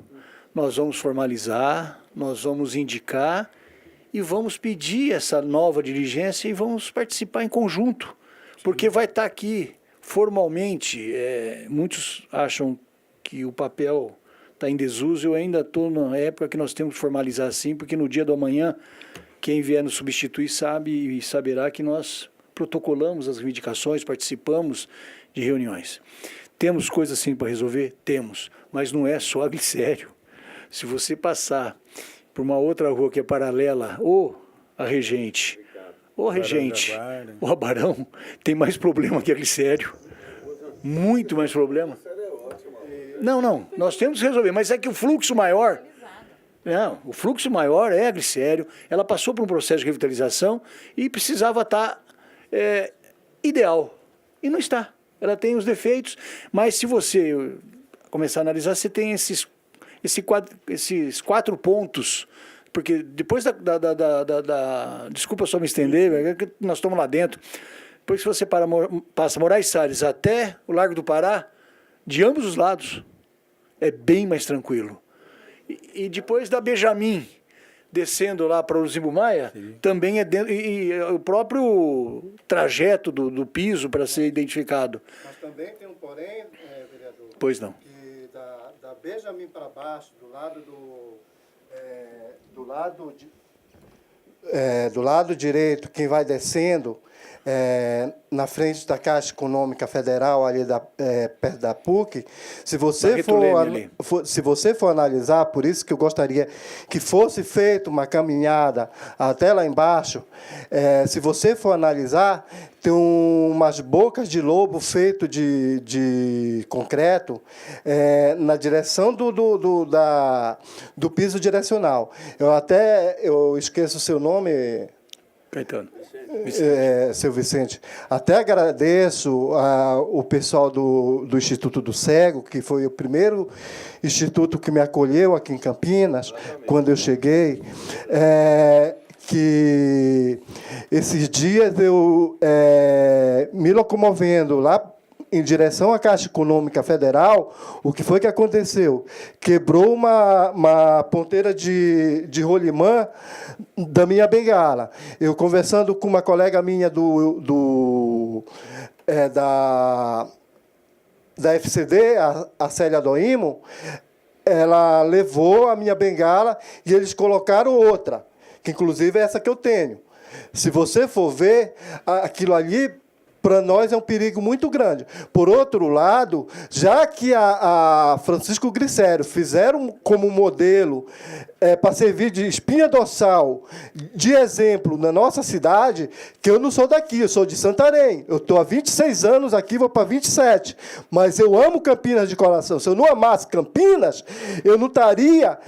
nós vamos formalizar, nós vamos indicar e vamos pedir essa nova diligência e vamos participar em conjunto, porque vai estar aqui formalmente. Muitos acham que o papel está em desuso, eu ainda estou na época que nós temos que formalizar assim, porque no dia do amanhã, quem vier nos substituir sabe e saberá que nós protocolamos as reivindicações, participamos de reuniões. Temos coisas assim para resolver? Temos, mas não é só a glicério. Se você passar por uma outra rua que é paralela, ou a Regente, ou a Regente, ou a Barão, tem mais problema que a glicério. Muito mais problema. Não, nós temos que resolver, mas é que o fluxo maior... Não, o fluxo maior é a glicério, ela passou por um processo de revitalização e precisava estar ideal. E não está. Ela tem os defeitos, mas se você começar a analisar, você tem esses 4 pontos, porque depois desculpa só me estender, é que nós estamos lá dentro, depois que você passa Moraes Salles até o Largo do Pará, de ambos os lados, é bem mais tranquilo. E depois da Benjamin, descendo lá para o Zimbo Maia, também é dentro, e o próprio trajeto do piso para ser identificado. Mas também tem um porém, vereador. Pois não. Que da Benjamin para baixo, do lado direito, quem vai descendo, na frente da Caixa Econômica Federal, ali perto da PUC, se você for analisar, por isso que eu gostaria que fosse feita uma caminhada até lá embaixo, se você for analisar, tem umas bocas de lobo feito de concreto na direção do piso direcional. Eu esqueço o seu nome... Caetano. Seu Vicente, até agradeço o pessoal do Instituto do Cego, que foi o primeiro instituto que me acolheu aqui em Campinas, quando eu cheguei, que esses dias eu me locomovendo lá em direção à Caixa Econômica Federal, o que foi que aconteceu? Quebrou uma ponteira de rolimã da minha bengala. Eu conversando com uma colega minha da FCD, a Célia Doimo, ela levou a minha bengala e eles colocaram outra, que inclusive é essa que eu tenho. Se você for ver, aquilo ali... para nós é um perigo muito grande. Por outro lado, já que a Francisco Glicério fizeram como modelo para servir de espinha dorsal, de exemplo na nossa cidade, que eu não sou daqui, eu sou de Santarém. Eu estou há 26 anos aqui, vou para 27. Mas eu amo Campinas de coração. Se eu não amasse Campinas, eu não estaria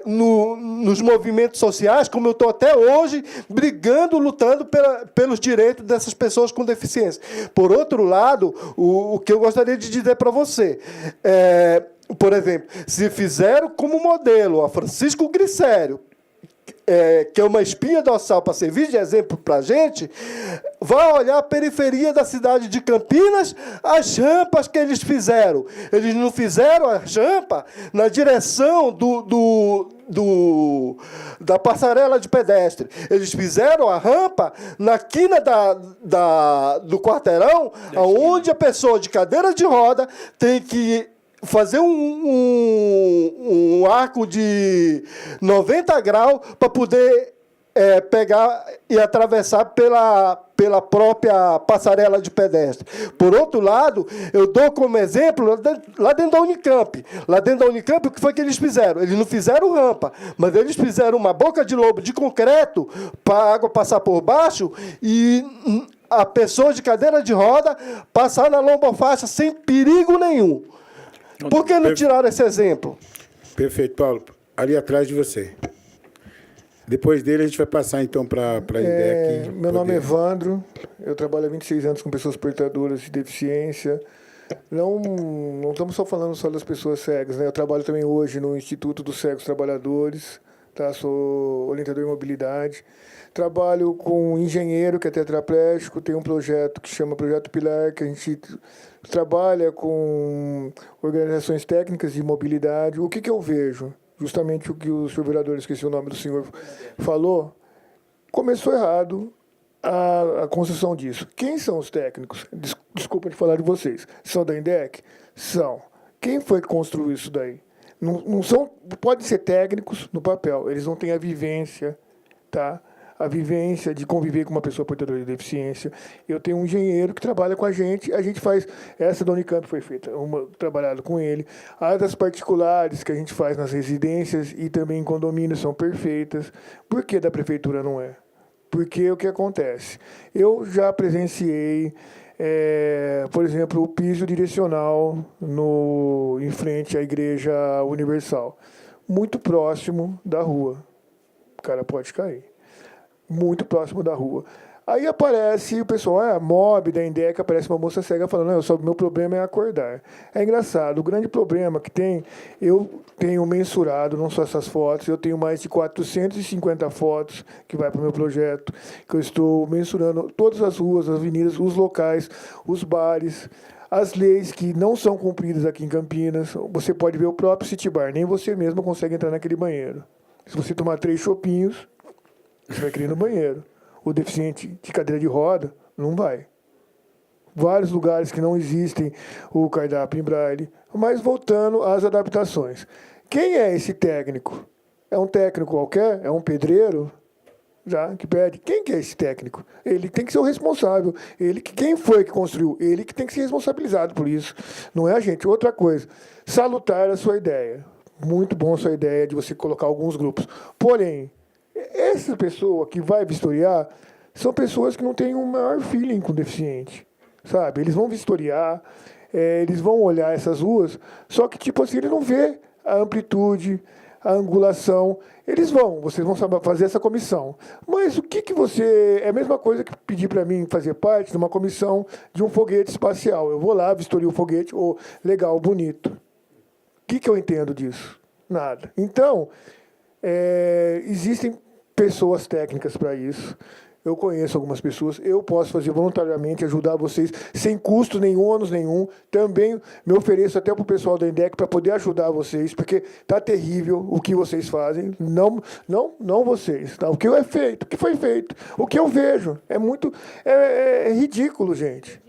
nos movimentos sociais, como eu estou até hoje, brigando, lutando pelos direitos dessas pessoas com deficiência. Por outro lado, o que eu gostaria de dizer para você, por exemplo, se fizeram como modelo a Francisco Glicério, que é uma espinha dorsal para servir de exemplo para a gente, vai olhar a periferia da cidade de Campinas, as rampas que eles fizeram. Eles não fizeram a rampa na direção da passarela de pedestre. Eles fizeram a rampa na quina do quarteirão, onde a pessoa de cadeira de roda tem que fazer um arco de 90 graus para poder pegar e atravessar pela própria passarela de pedestre. Por outro lado, eu dou como exemplo lá dentro da Unicamp. Lá dentro da Unicamp, o que foi que eles fizeram? Eles não fizeram rampa, mas eles fizeram uma boca de lobo de concreto para a água passar por baixo e a pessoa de cadeira de roda passar na lombofaixa sem perigo nenhum. Por que não tiraram esse exemplo? Perfeito, Paulo. Ali atrás de você. Depois dele, a gente vai passar, então, para a IDEC. Meu nome é Evandro. Eu trabalho há 26 anos com pessoas portadoras de deficiência. Não estamos falando só das pessoas cegas, né? Eu trabalho também hoje no Instituto dos Cegos Trabalhadores. Tá? Sou orientador em mobilidade. Trabalho com um engenheiro que é tetraplégico. Tem um projeto que chama Projeto Pilar, que a gente trabalha com organizações técnicas de mobilidade. O que eu vejo? Justamente o que o senhor vereador, esqueci o nome do senhor, falou, começou errado a construção disso. Quem são os técnicos? Desculpa de falar de vocês. São da INDEC? São. Quem foi que construiu isso daí? Não são, podem ser técnicos no papel, eles não têm a vivência, tá? a vivência de conviver com uma pessoa portadora de deficiência. Eu tenho um engenheiro que trabalha com a gente faz, essa da Unicamp foi feita, trabalhado com ele. As das particulares que a gente faz nas residências e também em condomínios são perfeitas. Por que da prefeitura não é? Porque o que acontece? Eu já presenciei, por exemplo, o piso direcional em frente à Igreja Universal, muito próximo da rua. O cara pode cair. Muito próximo da rua. Aí aparece o pessoal, MOB da INDEC, aparece uma moça cega falando, o meu problema é acordar. É engraçado, o grande problema que tem, eu tenho mensurado, não só essas fotos, eu tenho mais de 450 fotos que vai para o meu projeto, que eu estou mensurando todas as ruas, as avenidas, os locais, os bares, as leis que não são cumpridas aqui em Campinas. Você pode ver o próprio City Bar, nem você mesmo consegue entrar naquele banheiro. Se você tomar 3 chopinhos, você vai querer ir no banheiro. O deficiente de cadeira de roda não vai. Vários lugares que não existem o cardápio em braille. Mas voltando às adaptações. Quem é esse técnico? É um técnico qualquer? É um pedreiro? Já que pede. Quem que é esse técnico? Ele tem que ser o responsável. Quem foi que construiu? Ele que tem que ser responsabilizado por isso. Não é a gente. Outra coisa. Salutar a sua ideia. Muito bom a sua ideia de você colocar alguns grupos. Porém, essa pessoa que vai vistoriar são pessoas que não têm um maior feeling com o deficiente, sabe? Eles vão vistoriar, eles vão olhar essas ruas, só que, tipo assim, ele não vê a amplitude, a angulação. Vocês vão saber fazer essa comissão. Mas o que você... É a mesma coisa que pedir para mim fazer parte de uma comissão de um foguete espacial. Eu vou lá, vistorio o foguete, legal, bonito. O que eu entendo disso? Nada. Então, existem pessoas técnicas para isso. Eu conheço algumas pessoas. Eu posso fazer voluntariamente, ajudar vocês, sem custo nenhum, ônus nenhum. Também me ofereço até para o pessoal da INDEC para poder ajudar vocês, porque está terrível o que vocês fazem. Não vocês. Tá? O que é feito, o que foi feito, o que eu vejo. É ridículo, gente.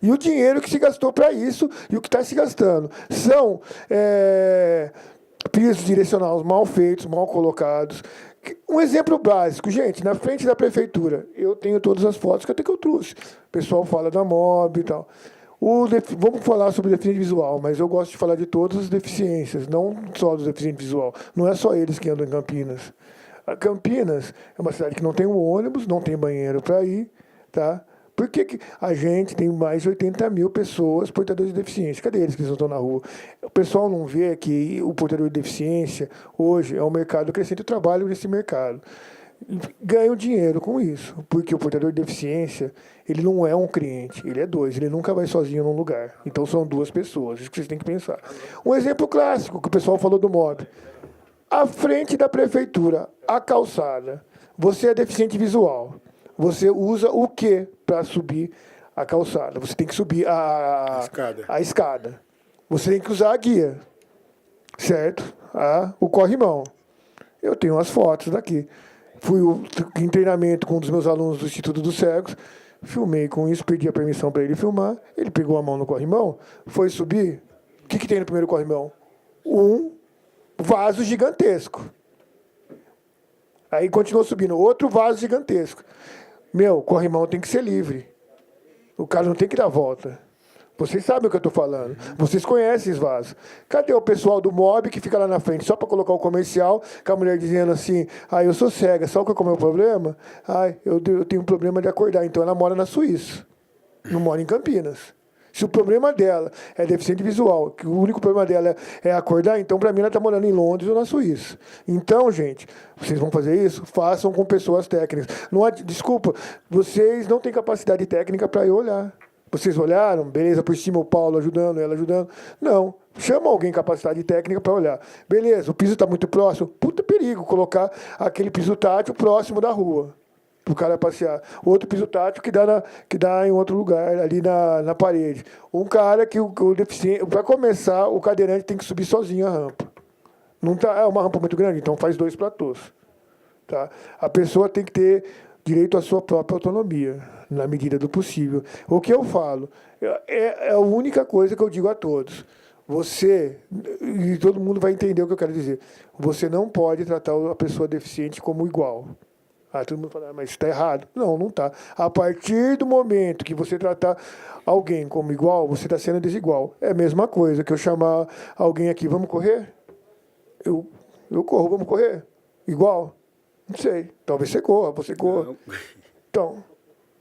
E o dinheiro que se gastou para isso e o que está se gastando. São pisos direcionais mal feitos, mal colocados. Um exemplo básico, gente, na frente da prefeitura, eu tenho todas as fotos que eu trouxe. O pessoal fala da MOB e tal. Vamos falar sobre deficiente visual, mas eu gosto de falar de todas as deficiências, não só dos deficientes visual. Não é só eles que andam em Campinas. A Campinas é uma cidade que não tem um ônibus, não tem banheiro para ir, tá? Por que a gente tem mais de 80 mil pessoas portadores de deficiência? Cadê eles que estão na rua? O pessoal não vê que o portador de deficiência, hoje, é um mercado crescente. Eu trabalho nesse mercado. Ganho dinheiro com isso, porque o portador de deficiência, ele não é um cliente, ele é 2, ele nunca vai sozinho num lugar. Então, são 2 pessoas, isso que vocês têm que pensar. Um exemplo clássico, que o pessoal falou do MOB. À frente da prefeitura, a calçada, você é deficiente visual. Você usa o quê para subir a calçada? Você tem que subir a escada. Você tem que usar a guia, certo? O corrimão. Eu tenho as fotos daqui. Fui em treinamento com um dos meus alunos do Instituto dos Cegos, filmei com isso, pedi a permissão para ele filmar, ele pegou a mão no corrimão, foi subir. O que tem no primeiro corrimão? Um vaso gigantesco. Aí continuou subindo, outro vaso gigantesco. O corrimão tem que ser livre. O cara não tem que dar a volta. Vocês sabem o que eu estou falando. Vocês conhecem esses vasos. Cadê o pessoal do MOB que fica lá na frente só para colocar o comercial, com a mulher dizendo assim, eu sou cega, sabe qual é o meu problema? Eu tenho um problema de acordar. Então ela mora na Suíça, não mora em Campinas. Se o problema dela é deficiente visual, que o único problema dela é acordar, então, para mim, ela está morando em Londres ou na Suíça. Então, gente, vocês vão fazer isso? Façam com pessoas técnicas. Desculpa, vocês não têm capacidade técnica para ir olhar. Vocês olharam, beleza, por cima o Paulo ajudando, ela ajudando. Não, chama alguém capacidade técnica para olhar. Beleza, o piso está muito próximo. Puta perigo colocar aquele piso tátil próximo da rua, para o cara passear. Outro piso tátil que dá em outro lugar, ali na parede. Um cara que o deficiente... Para começar, o cadeirante tem que subir sozinho a rampa. É uma rampa muito grande, então faz 2 platôs. Tá? A pessoa tem que ter direito à sua própria autonomia, na medida do possível. O que eu falo é a única coisa que eu digo a todos. Você, e todo mundo vai entender o que eu quero dizer, você não pode tratar a pessoa deficiente como igual. Todo mundo fala, mas está errado. Não, não está. A partir do momento que você tratar alguém como igual, você está sendo desigual. É a mesma coisa que eu chamar alguém aqui, vamos correr? Eu corro, vamos correr? Igual? Não sei. Talvez você corra, você corra. Então,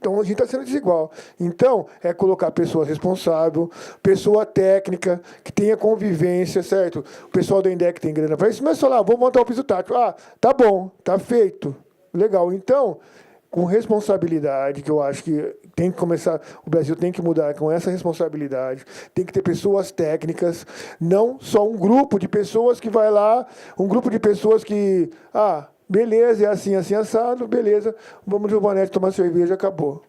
a gente está sendo desigual. Então, é colocar pessoa responsável, pessoa técnica, que tenha convivência, certo? O pessoal do INDEC tem grana para isso, mas falar, vou montar o piso tático. Tá bom, tá feito. Legal. Então, com responsabilidade, que eu acho que tem que começar, o Brasil tem que mudar com essa responsabilidade, tem que ter pessoas técnicas, não só um grupo de pessoas que vai lá, um grupo de pessoas que, beleza, é assim, assim, assado, beleza, vamos no Banete tomar cerveja, acabou.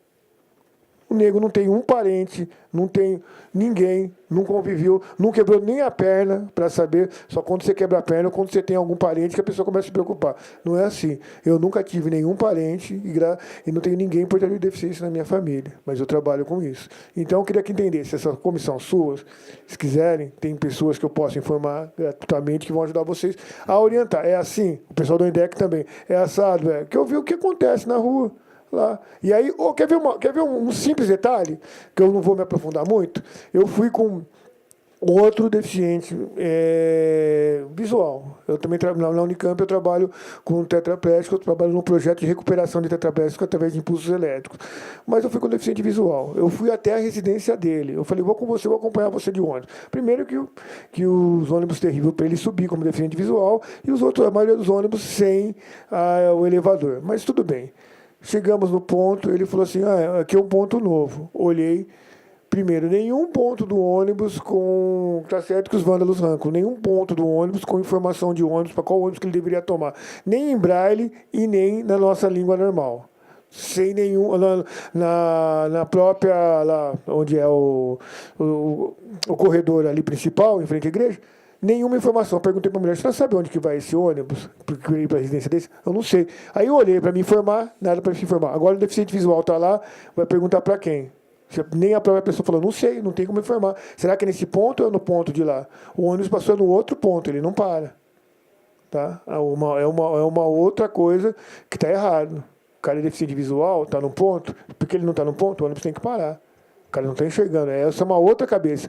O nego não tem um parente, não tem ninguém, não conviveu, não quebrou nem a perna para saber, só quando você quebra a perna ou quando você tem algum parente que a pessoa começa a se preocupar. Não é assim. Eu nunca tive nenhum parente e não tenho ninguém portador de deficiência na minha família, mas eu trabalho com isso. Então, eu queria que entendesse, essa comissão sua, se quiserem, tem pessoas que eu posso informar gratuitamente que vão ajudar vocês a orientar. É assim, o pessoal do INDEC também. É assado, que eu vi o que acontece na rua. Lá. E aí, quer ver um simples detalhe, que eu não vou me aprofundar muito? Eu fui com outro deficiente visual. Eu também trabalho na Unicamp, eu trabalho com tetraplégico, eu trabalho num projeto de recuperação de tetraplégico através de impulsos elétricos. Mas eu fui com deficiente visual. Eu fui até a residência dele. Eu falei, vou com você, vou acompanhar você de ônibus. Primeiro que os ônibus terríveis para ele subir como deficiente visual e os outros, a maioria dos ônibus sem o elevador. Mas tudo bem. Chegamos no ponto, ele falou assim, aqui é um ponto novo. Olhei, primeiro, nenhum ponto do ônibus com... Tá certo que os vândalos arrancam, nenhum ponto do ônibus com informação de ônibus, para qual ônibus que ele deveria tomar. Nem em braille e nem na nossa língua normal. Sem nenhum... Na própria... Lá onde é o corredor ali principal, em frente à igreja, nenhuma informação. Perguntei para a mulher, você sabe onde que vai esse ônibus? Porque eu ia para a residência desse? Eu não sei. Aí eu olhei para me informar, nada para me informar. Agora o deficiente visual está lá, vai perguntar para quem? Nem a própria pessoa falou, não sei, não tem como informar. Será que é nesse ponto ou é no ponto de lá? O ônibus passou no outro ponto, ele não para. Tá? É uma outra coisa que está errado. O cara é deficiente visual, está num ponto, porque ele não está num ponto, o ônibus tem que parar. O cara não está enxergando. Essa é uma outra cabeça.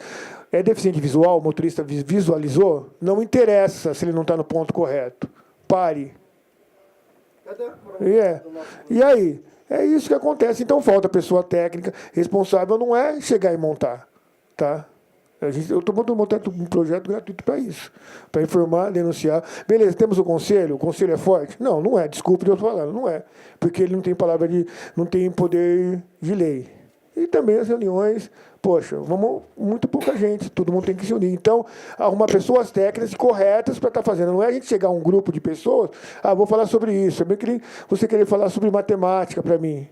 É deficiente visual, o motorista visualizou? Não interessa se ele não está no ponto correto. Pare. E aí? É isso que acontece. Então falta pessoa técnica, responsável não é chegar e montar. Tá? Eu estou montando um projeto gratuito para isso. Para informar, denunciar. Beleza, temos o conselho é forte? Não, não é. Desculpe de eu falando, não é. Porque ele não tem não tem poder de lei. E também as reuniões, muito pouca gente, todo mundo tem que se unir. Então, arrumar pessoas técnicas corretas para estar fazendo. Não é a gente chegar a um grupo de pessoas, vou falar sobre isso. Você querer falar sobre matemática para mim.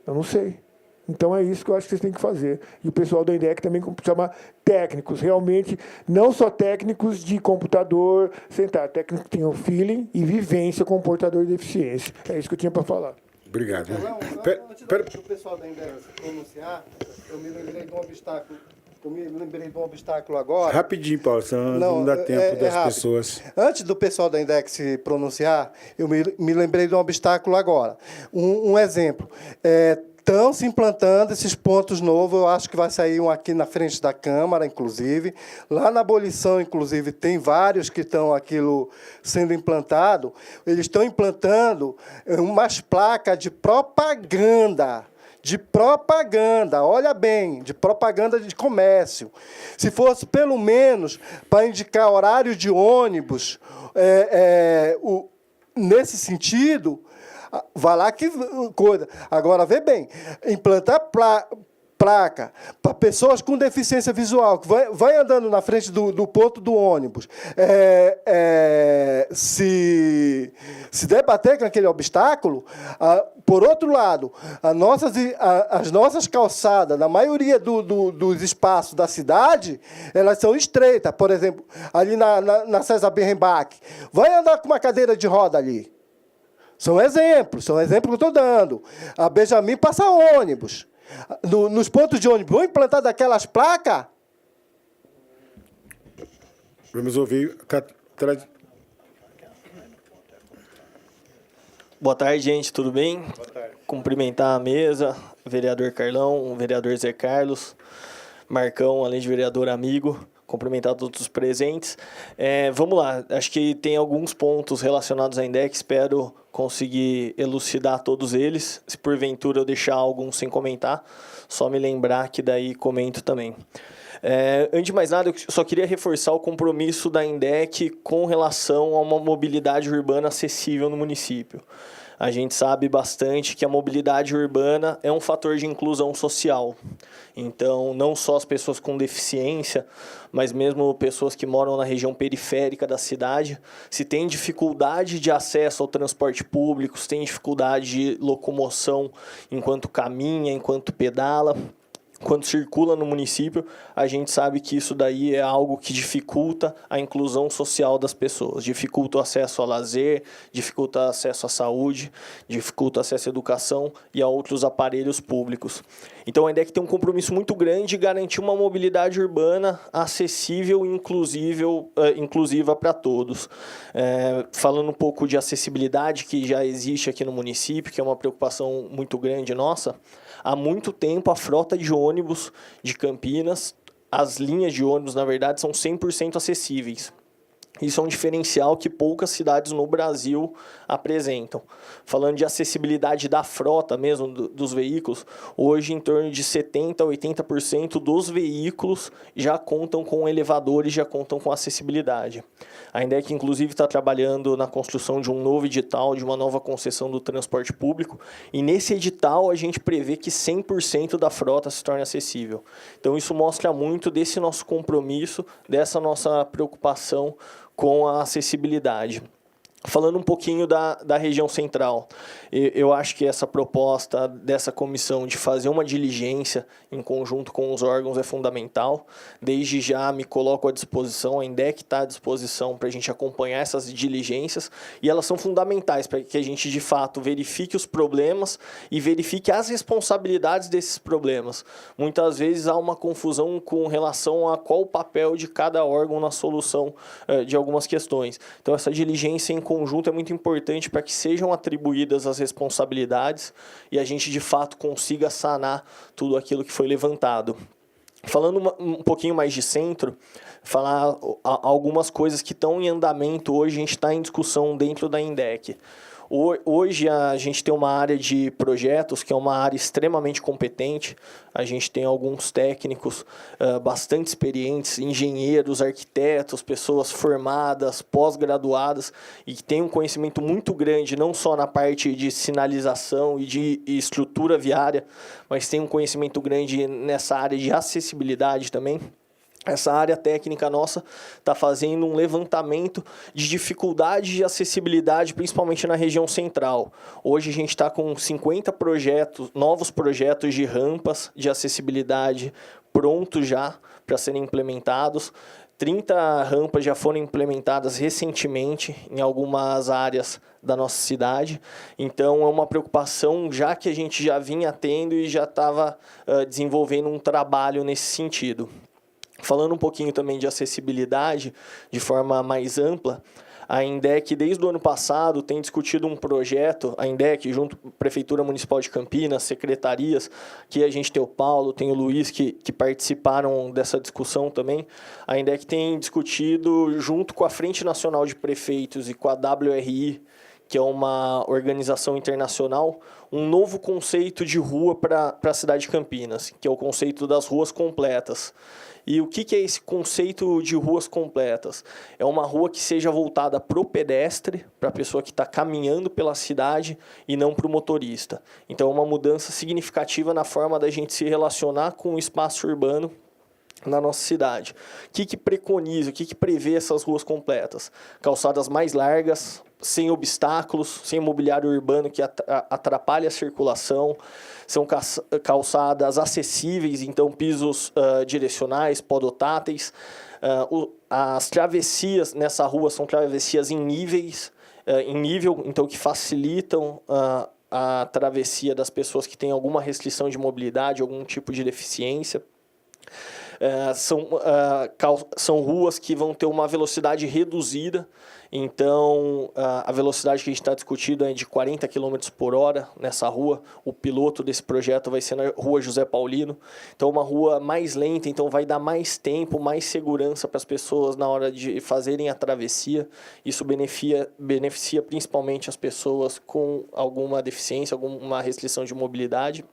Eu não sei. Então, é isso que eu acho que vocês têm que fazer. E o pessoal da INDEC também chamar técnicos, realmente, não só técnicos de computador, técnicos que tenham feeling e vivência com o portador de deficiência. É isso que eu tinha para falar. Obrigado. Antes do pessoal da INDEC pronunciar, eu me lembrei de um obstáculo agora. Rapidinho, Paulo, senão não dá tempo das pessoas. Antes do pessoal da INDEC se pronunciar, eu me lembrei de um obstáculo agora. Um exemplo. Estão se implantando esses pontos novos, eu acho que vai sair um aqui na frente da Câmara, inclusive. Lá na abolição, inclusive, tem vários que estão aquilo sendo implantado. Eles estão implantando umas placas de propaganda. Olha bem, de propaganda de comércio. Se fosse, pelo menos, para indicar horário de ônibus, nesse sentido... Vai lá que coisa. Agora, vê bem, implantar placa para pessoas com deficiência visual, que vai andando na frente do ponto do ônibus, se debater com aquele obstáculo. Por outro lado, as nossas calçadas, na maioria dos espaços da cidade, elas são estreitas. Por exemplo, ali na César Birrenbach, vai andar com uma cadeira de roda ali. São exemplos que eu estou dando. A Benjamin passa ônibus. Nos pontos de ônibus, vão implantar daquelas placas? Vamos ouvir... Boa tarde, gente, tudo bem? Boa tarde. Cumprimentar a mesa, o vereador Carlão, o vereador Zé Carlos, Marcão, além de vereador amigo, cumprimentar todos os presentes. Vamos lá, acho que tem alguns pontos relacionados à INDEC, espero conseguir elucidar todos eles. Se porventura eu deixar algum sem comentar, só me lembrar que daí comento também. Antes de mais nada, eu só queria reforçar o compromisso da INDEC com relação a uma mobilidade urbana acessível no município. A gente sabe bastante que a mobilidade urbana é um fator de inclusão social. Então, não só as pessoas com deficiência, mas mesmo pessoas que moram na região periférica da cidade, se tem dificuldade de acesso ao transporte público, se tem dificuldade de locomoção enquanto caminha, enquanto pedala, quando circula no município, a gente sabe que isso daí é algo que dificulta a inclusão social das pessoas, dificulta o acesso ao lazer, dificulta o acesso à saúde, dificulta o acesso à educação e a outros aparelhos públicos. Então, a INDEC tem um compromisso muito grande de garantir uma mobilidade urbana acessível e inclusiva para todos. Falando um pouco de acessibilidade que já existe aqui no município, que é uma preocupação muito grande nossa, há muito tempo a frota de ônibus de Campinas, as linhas de ônibus, na verdade, são 100% acessíveis. Isso é um diferencial que poucas cidades no Brasil apresentam. Falando de acessibilidade da frota mesmo, dos veículos, hoje em torno de 70% a 80% dos veículos já contam com elevadores, já contam com acessibilidade. A INDEC, inclusive, está trabalhando na construção de um novo edital, de uma nova concessão do transporte público, e nesse edital a gente prevê que 100% da frota se torne acessível. Então, isso mostra muito desse nosso compromisso, dessa nossa preocupação com a acessibilidade. Falando um pouquinho da região central, eu acho que essa proposta dessa comissão de fazer uma diligência em conjunto com os órgãos é fundamental. Desde já me coloco à disposição, a INDEC está à disposição para a gente acompanhar essas diligências, e elas são fundamentais para que a gente, de fato, verifique os problemas e verifique as responsabilidades desses problemas. Muitas vezes há uma confusão com relação a qual o papel de cada órgão na solução de algumas questões. Então, essa diligência em conjunto é muito importante para que sejam atribuídas as responsabilidades e a gente, de fato, consiga sanar tudo aquilo que foi levantado. Falando um pouquinho mais de centro, falar algumas coisas que estão em andamento hoje, a gente está em discussão dentro da INDEC. Hoje a gente tem uma área de projetos que é uma área extremamente competente. A gente tem alguns técnicos bastante experientes, engenheiros, arquitetos, pessoas formadas, pós-graduadas e que têm um conhecimento muito grande, não só na parte de sinalização e de estrutura viária, mas tem um conhecimento grande nessa área de acessibilidade também. Essa área técnica nossa está fazendo um levantamento de dificuldade de acessibilidade, principalmente na região central. Hoje a gente está com 50 projetos, novos projetos de rampas de acessibilidade prontos já para serem implementados. 30 rampas já foram implementadas recentemente em algumas áreas da nossa cidade. Então, é uma preocupação já que a gente já vinha tendo e já estava desenvolvendo um trabalho nesse sentido. Falando um pouquinho também de acessibilidade de forma mais ampla, a INDEC, desde o ano passado, tem discutido um projeto, a INDEC, junto com a Prefeitura Municipal de Campinas, secretarias, que a gente tem o Paulo, tem o Luiz, que participaram dessa discussão também. A INDEC tem discutido, junto com a Frente Nacional de Prefeitos e com a WRI, que é uma organização internacional, um novo conceito de rua para a cidade de Campinas, que é o conceito das ruas completas. E o que é esse conceito de ruas completas? É uma rua que seja voltada para o pedestre, para a pessoa que está caminhando pela cidade e não para o motorista. Então, é uma mudança significativa na forma da gente se relacionar com o espaço urbano na nossa cidade. O que preconiza, o que prevê essas ruas completas? Calçadas mais largas, sem obstáculos, sem mobiliário urbano que atrapalha a circulação, são calçadas acessíveis, então pisos direcionais, podotáteis. As travessias nessa rua são travessias em nível, então que facilitam a travessia das pessoas que têm alguma restrição de mobilidade, algum tipo de deficiência. são ruas que vão ter uma velocidade reduzida. Então, a velocidade que a gente está discutindo é de 40 km por hora nessa rua. O piloto desse projeto vai ser na rua José Paulino. Então, uma rua mais lenta, então vai dar mais tempo, mais segurança para as pessoas na hora de fazerem a travessia. Isso beneficia principalmente as pessoas com alguma deficiência, alguma restrição de mobilidade.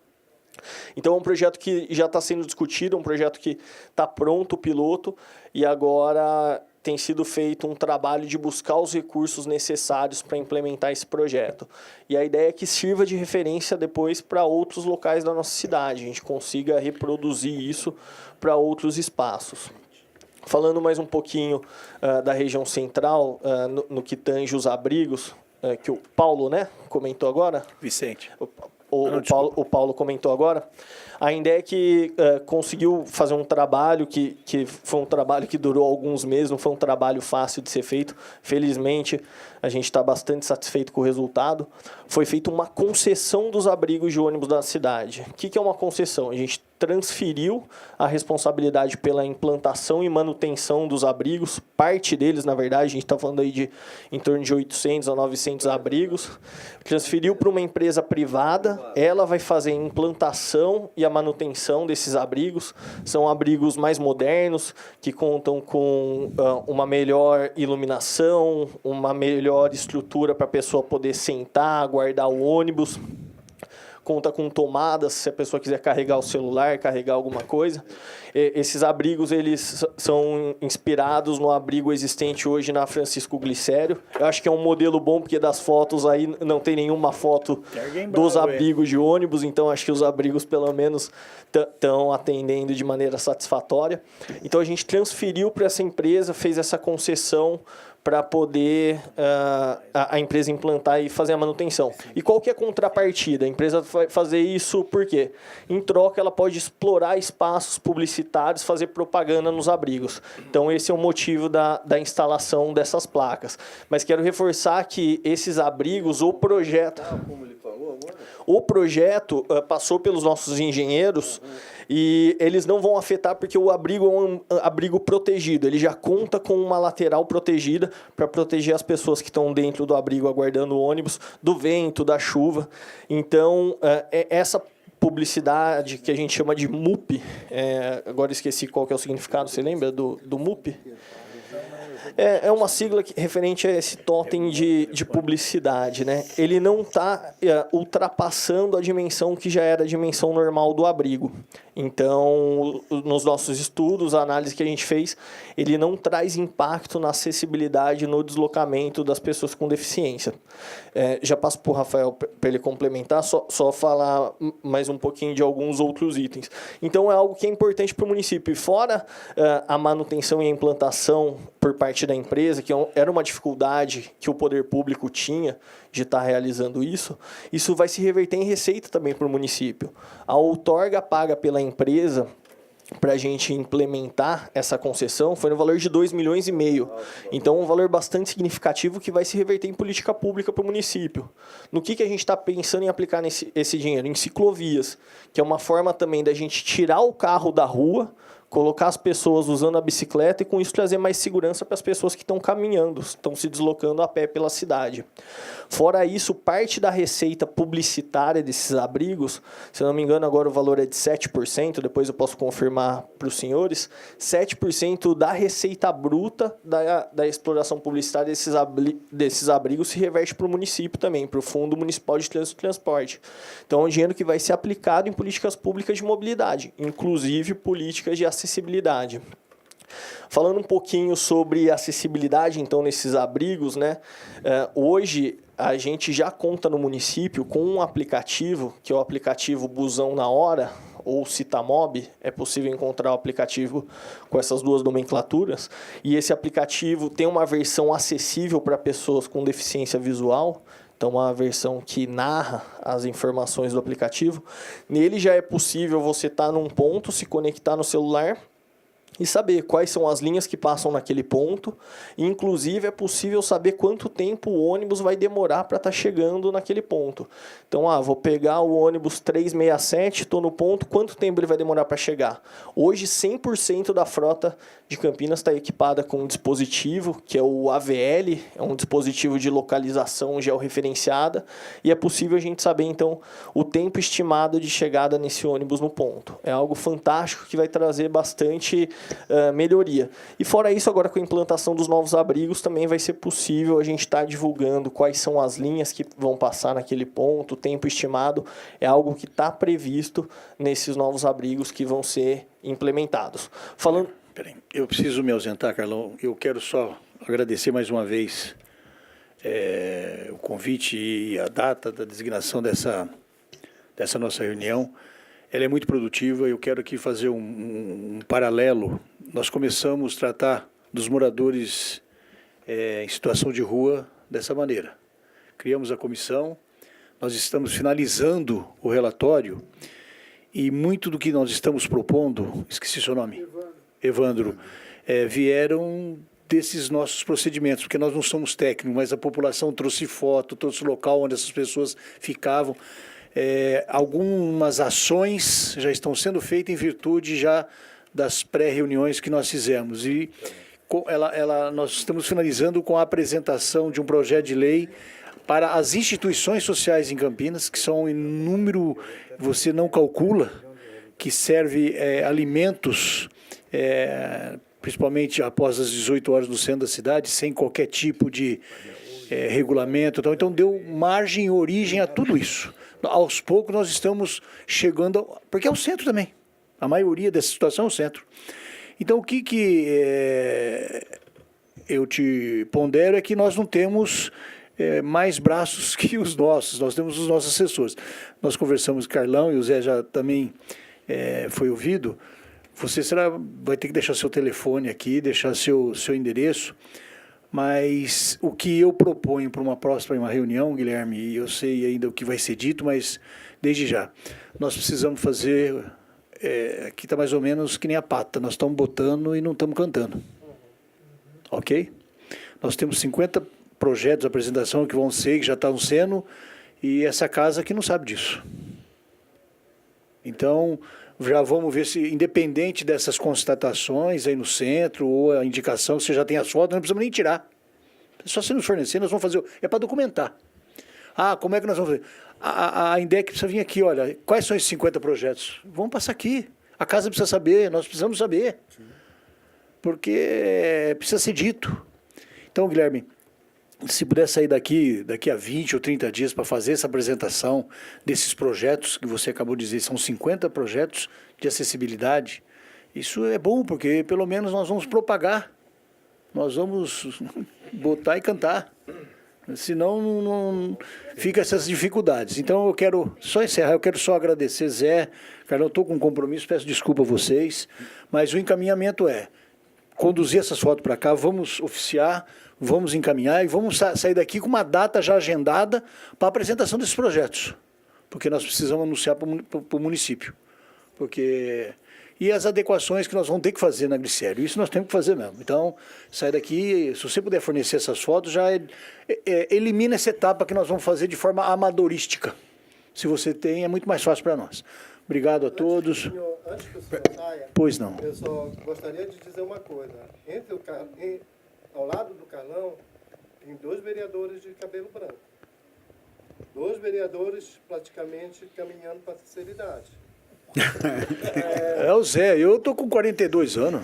Então, é um projeto que já está sendo discutido, é um projeto que está pronto, o piloto, e agora tem sido feito um trabalho de buscar os recursos necessários para implementar esse projeto. E a ideia é que sirva de referência depois para outros locais da nossa cidade, a gente consiga reproduzir isso para outros espaços. Falando mais um pouquinho da região central, no que tange os abrigos, que o Paulo, né, comentou agora? Vicente. O Paulo comentou agora. A ideia é que conseguiu fazer um trabalho que foi um trabalho que durou alguns meses, não foi um trabalho fácil de ser feito. Felizmente, a gente está bastante satisfeito com o resultado. Foi feita uma concessão dos abrigos de ônibus da cidade. O que é uma concessão? A gente transferiu a responsabilidade pela implantação e manutenção dos abrigos, parte deles, na verdade, a gente está falando aí de em torno de 800 a 900 abrigos, transferiu para uma empresa privada, ela vai fazer a implantação e a manutenção desses abrigos. São abrigos mais modernos, que contam com uma melhor iluminação, uma melhor estrutura para a pessoa poder sentar, aguardar o ônibus. Conta com tomadas, se a pessoa quiser carregar o celular, carregar alguma coisa. Esses abrigos, eles são inspirados no abrigo existente hoje na Francisco Glicério. Eu acho que é um modelo bom, porque das fotos aí não tem nenhuma foto dos abrigos de ônibus, então acho que os abrigos, pelo menos, estão atendendo de maneira satisfatória. Então, a gente transferiu para essa empresa, fez essa concessão para poder a empresa implantar e fazer a manutenção. E qual que é a contrapartida? A empresa vai fazer isso por quê? Em troca, ela pode explorar espaços publicitários, fazer propaganda nos abrigos. Então, esse é o motivo da instalação dessas placas. Mas quero reforçar que esses abrigos, o projeto passou pelos nossos engenheiros, e eles não vão afetar porque o abrigo é um abrigo protegido. Ele já conta com uma lateral protegida para proteger as pessoas que estão dentro do abrigo aguardando o ônibus do vento, da chuva. Então, essa publicidade que a gente chama de MUP, agora esqueci qual que é o significado, você lembra do MUP? É uma sigla referente a esse totem de publicidade, né? Ele não está ultrapassando a dimensão que já era a dimensão normal do abrigo. Então, nos nossos estudos, a análise que a gente fez, ele não traz impacto na acessibilidade, no deslocamento das pessoas com deficiência. Já passo para o Rafael para ele complementar, só falar mais um pouquinho de alguns outros itens. Então, é algo que é importante para o município. E fora a manutenção e a implantação por parte da empresa, que era uma dificuldade que o poder público tinha de estar realizando isso vai se reverter em receita também para o município. A outorga paga pela empresa para a gente implementar essa concessão foi no valor de 2,5 milhões. Então, um valor bastante significativo que vai se reverter em política pública para o município. No que a gente está pensando em aplicar esse dinheiro? Em ciclovias, que é uma forma também da gente tirar o carro da rua, colocar as pessoas usando a bicicleta e, com isso, trazer mais segurança para as pessoas que estão caminhando, estão se deslocando a pé pela cidade. Fora isso, parte da receita publicitária desses abrigos, se não me engano, agora o valor é de 7%, depois eu posso confirmar para os senhores, 7% da receita bruta da exploração publicitária desses abrigos se reverte para o município também, para o Fundo Municipal de Trânsito e Transporte. Então, é um dinheiro que vai ser aplicado em políticas públicas de mobilidade, inclusive políticas de acessibilidade. Falando um pouquinho sobre acessibilidade, então, nesses abrigos, né? Hoje, a gente já conta no município com um aplicativo, que é o aplicativo Busão na Hora, ou Citamob. É possível encontrar o aplicativo com essas duas nomenclaturas. E esse aplicativo tem uma versão acessível para pessoas com deficiência visual. Então, uma versão que narra as informações do aplicativo. Nele já é possível você estar num ponto, se conectar no celular e saber quais são as linhas que passam naquele ponto. E, inclusive, é possível saber quanto tempo o ônibus vai demorar para estar chegando naquele ponto. Então, vou pegar o ônibus 367, estou no ponto, quanto tempo ele vai demorar para chegar? Hoje, 100% da frota de Campinas está equipada com um dispositivo, que é o AVL, é um dispositivo de localização georreferenciada, e é possível a gente saber, então, o tempo estimado de chegada nesse ônibus no ponto. É algo fantástico que vai trazer bastante melhoria. E fora isso, agora com a implantação dos novos abrigos, também vai ser possível a gente estar divulgando quais são as linhas que vão passar naquele ponto, o tempo estimado, é algo que está previsto nesses novos abrigos que vão ser implementados. Falando... Peraí, eu preciso me ausentar, Carlão. Eu quero só agradecer mais uma vez o convite e a data da designação dessa nossa reunião. Ela é muito produtiva. Eu quero aqui fazer um paralelo. Nós começamos a tratar dos moradores em situação de rua dessa maneira. Criamos a comissão, nós estamos finalizando o relatório e muito do que nós estamos propondo, esqueci seu nome, Evandro, vieram desses nossos procedimentos, porque nós não somos técnicos, mas a população trouxe foto, trouxe o local onde essas pessoas ficavam. Algumas ações já estão sendo feitas em virtude já das pré-reuniões que nós fizemos. E nós estamos finalizando com a apresentação de um projeto de lei para as instituições sociais em Campinas, que são em número, você não calcula, que serve alimentos, principalmente após as 18 horas no centro da cidade, sem qualquer tipo de regulamento. Então, deu margem e origem a tudo isso. Aos poucos, nós estamos chegando... Porque é o centro também. A maioria dessa situação é o centro. Então, o que eu te pondero é que nós não temos mais braços que os nossos. Nós temos os nossos assessores. Nós conversamos com o Carlão e o Zé já também foi ouvido. Você vai ter que deixar seu telefone aqui, deixar seu endereço, mas o que eu proponho para uma próxima reunião, Guilherme, e eu sei ainda o que vai ser dito, mas desde já, nós precisamos fazer, aqui está mais ou menos que nem a pata, nós estamos botando e não estamos cantando, ok? Nós temos 50 projetos de apresentação que vão ser, que já estão sendo, e essa casa aqui não sabe disso. Então, já vamos ver se, independente dessas constatações aí no centro, ou a indicação, você já tem as fotos, não precisamos nem tirar. É só você nos fornecer, nós vamos fazer, é para documentar. Como é que nós vamos fazer? A INDEC precisa vir aqui, olha, quais são esses 50 projetos? Vamos passar aqui. A casa precisa saber, nós precisamos saber. Porque precisa ser dito. Então, Guilherme, se puder sair daqui a 20 ou 30 dias para fazer essa apresentação desses projetos que você acabou de dizer, são 50 projetos de acessibilidade, isso é bom, porque pelo menos nós vamos propagar, nós vamos botar e cantar, senão não fica essas dificuldades. Então eu quero só encerrar, eu quero só agradecer, Zé, Carlão, eu estou com um compromisso, peço desculpa a vocês, mas o encaminhamento é conduzir essas fotos para cá, vamos oficiar, vamos encaminhar e vamos sair daqui com uma data já agendada para a apresentação desses projetos, porque nós precisamos anunciar para o município. E as adequações que nós vamos ter que fazer na Glicério, isso nós temos que fazer mesmo. Então, sair daqui, se você puder fornecer essas fotos, já elimina essa etapa que nós vamos fazer de forma amadorística. Se você tem, é muito mais fácil para nós. Obrigado a todos. Antes que o senhor saia, pois não. Eu só gostaria de dizer uma coisa. Ao lado do Carlão, tem 2 vereadores de cabelo branco. 2 vereadores praticamente caminhando para a sinceridade. O Zé, eu estou com 42 anos.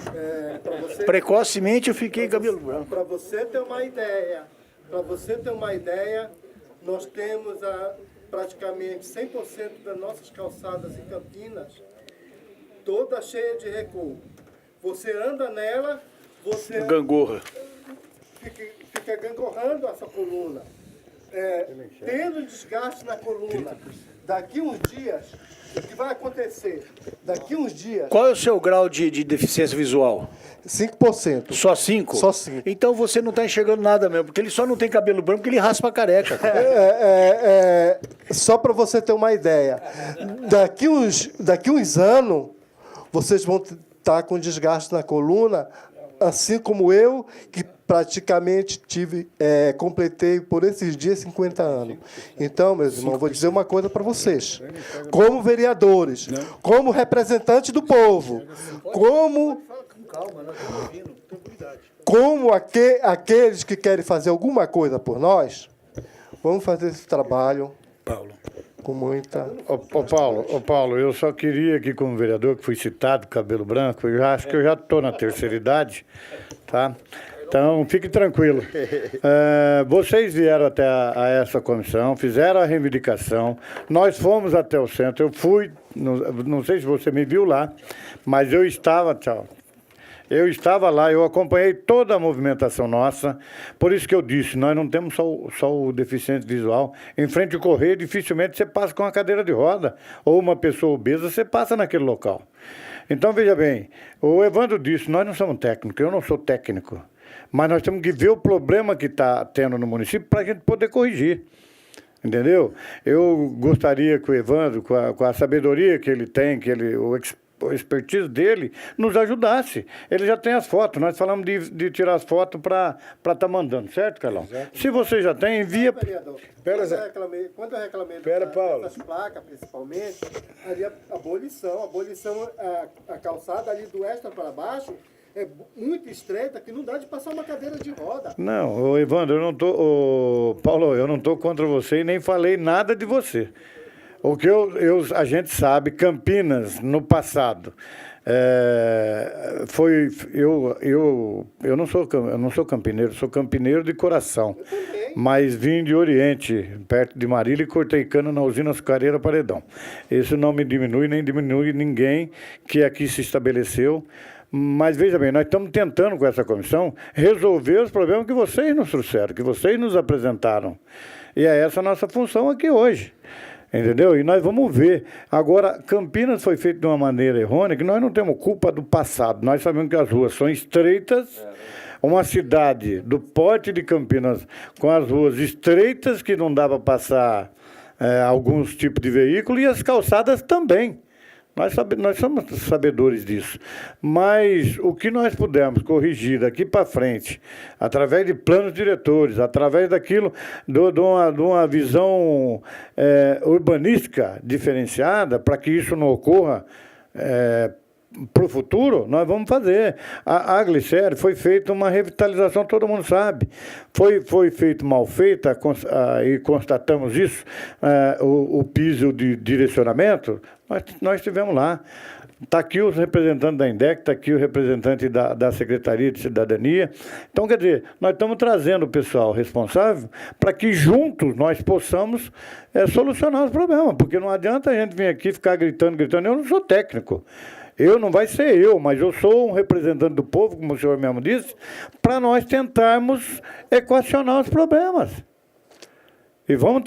Precocemente eu fiquei cabelo branco. Para você ter uma ideia, nós temos praticamente 100% das nossas calçadas em Campinas toda cheia de recuo. Você anda nela, você... Gangorra. Fica gangorrando essa coluna. Tendo desgaste na coluna. Daqui uns dias, o que vai acontecer? Daqui uns dias... Qual é o seu grau de deficiência visual? 5%. Só 5%? Só 5%. Então você não está enxergando nada mesmo, porque ele só não tem cabelo branco porque ele raspa a careca. Só para você ter uma ideia. Daqui uns anos, vocês vão está com desgaste na coluna, assim como eu, que praticamente completei por esses dias 50 anos. Então, meus irmãos, vou dizer uma coisa para vocês. Como vereadores, como representantes do povo, como aqueles que querem fazer alguma coisa por nós, vamos fazer esse trabalho, Paulo, com muita... Ô Paulo, eu só queria que, como vereador que fui citado, cabelo branco, eu acho que eu já estou na terceira idade, tá? Então, fique tranquilo. Vocês vieram até essa comissão, fizeram a reivindicação, nós fomos até o centro, eu fui, não sei se você me viu lá, mas eu estava lá, eu acompanhei toda a movimentação nossa, por isso que eu disse, nós não temos só o deficiente visual. Em frente ao correio, dificilmente você passa com uma cadeira de roda, ou uma pessoa obesa, você passa naquele local. Então, veja bem, o Evandro disse, nós não somos técnicos, eu não sou técnico, mas nós temos que ver o problema que está tendo no município para a gente poder corrigir. Entendeu? Eu gostaria que o Evandro, com a sabedoria que ele tem, o expertise dele, nos ajudasse. Ele já tem as fotos, nós falamos de tirar as fotos para estar mandando, certo, Carlão? Exato. Se você já tem, envia... Quando eu reclamei Paulo. dessas placas, principalmente, ali a abolição, a calçada ali do extra para baixo, é muito estreita, que não dá de passar uma cadeira de roda. Não, Evandro, Paulo, eu não estou contra você e nem falei nada de você. O que a gente sabe, Campinas, no passado, eu não sou campineiro, sou campineiro de coração. Mas vim de Oriente, perto de Marília, e cortei cana na usina Açucareira Paredão. Isso não me diminui, nem diminui ninguém que aqui se estabeleceu. Mas, veja bem, nós estamos tentando, com essa comissão, resolver os problemas que vocês nos trouxeram, que vocês nos apresentaram. E é essa a nossa função aqui hoje. Entendeu? E nós vamos ver. Agora, Campinas foi feito de uma maneira errônea, que nós não temos culpa do passado. Nós sabemos que as ruas são estreitas. Uma cidade do porte de Campinas, com as ruas estreitas, que não dá para passar alguns tipos de veículo, e as calçadas também. Nós somos sabedores disso. Mas o que nós pudermos corrigir daqui para frente, através de planos diretores, através daquilo, de uma visão urbanística diferenciada, para que isso não ocorra para o futuro, nós vamos fazer. A Glicério foi feita uma revitalização, todo mundo sabe. Foi feito mal feita, e constatamos isso, o piso de direcionamento, nós estivemos lá. Está aqui os representantes da INDEC, está aqui o representante da Secretaria de Cidadania. Então, quer dizer, nós estamos trazendo o pessoal responsável para que juntos nós possamos solucionar os problemas, porque não adianta a gente vir aqui ficar gritando. Eu não sou técnico. Não vai ser eu, mas eu sou um representante do povo, como o senhor mesmo disse, para nós tentarmos equacionar os problemas. E vamos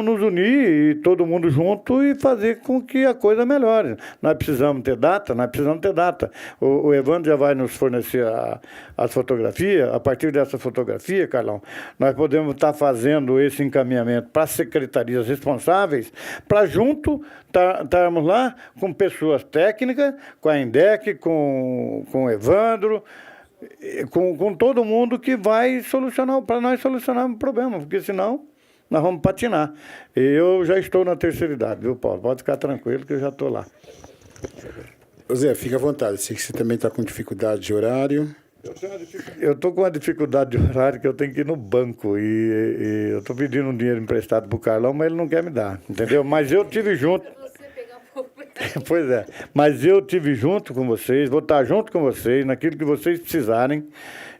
nos unir, e todo mundo junto, e fazer com que a coisa melhore. Nós precisamos ter data. O Evandro já vai nos fornecer as fotografias. A partir dessa fotografia, Carlão, nós podemos estar fazendo esse encaminhamento para as secretarias responsáveis, para junto estarmos lá com pessoas técnicas, com a INDEC, com o Evandro, com todo mundo que vai para nós solucionar o problema, porque senão nós vamos patinar. Eu já estou na terceira idade, viu, Paulo? Pode ficar tranquilo que eu já estou lá. Zé, fica à vontade. Sei que você também está com dificuldade de horário. Eu estou com uma dificuldade de horário que eu tenho que ir no banco. E eu estou pedindo um dinheiro emprestado para o Carlão, mas ele não quer me dar, entendeu? Mas eu estive junto. Pois é. Mas eu estive junto com vocês, vou estar junto com vocês, naquilo que vocês precisarem.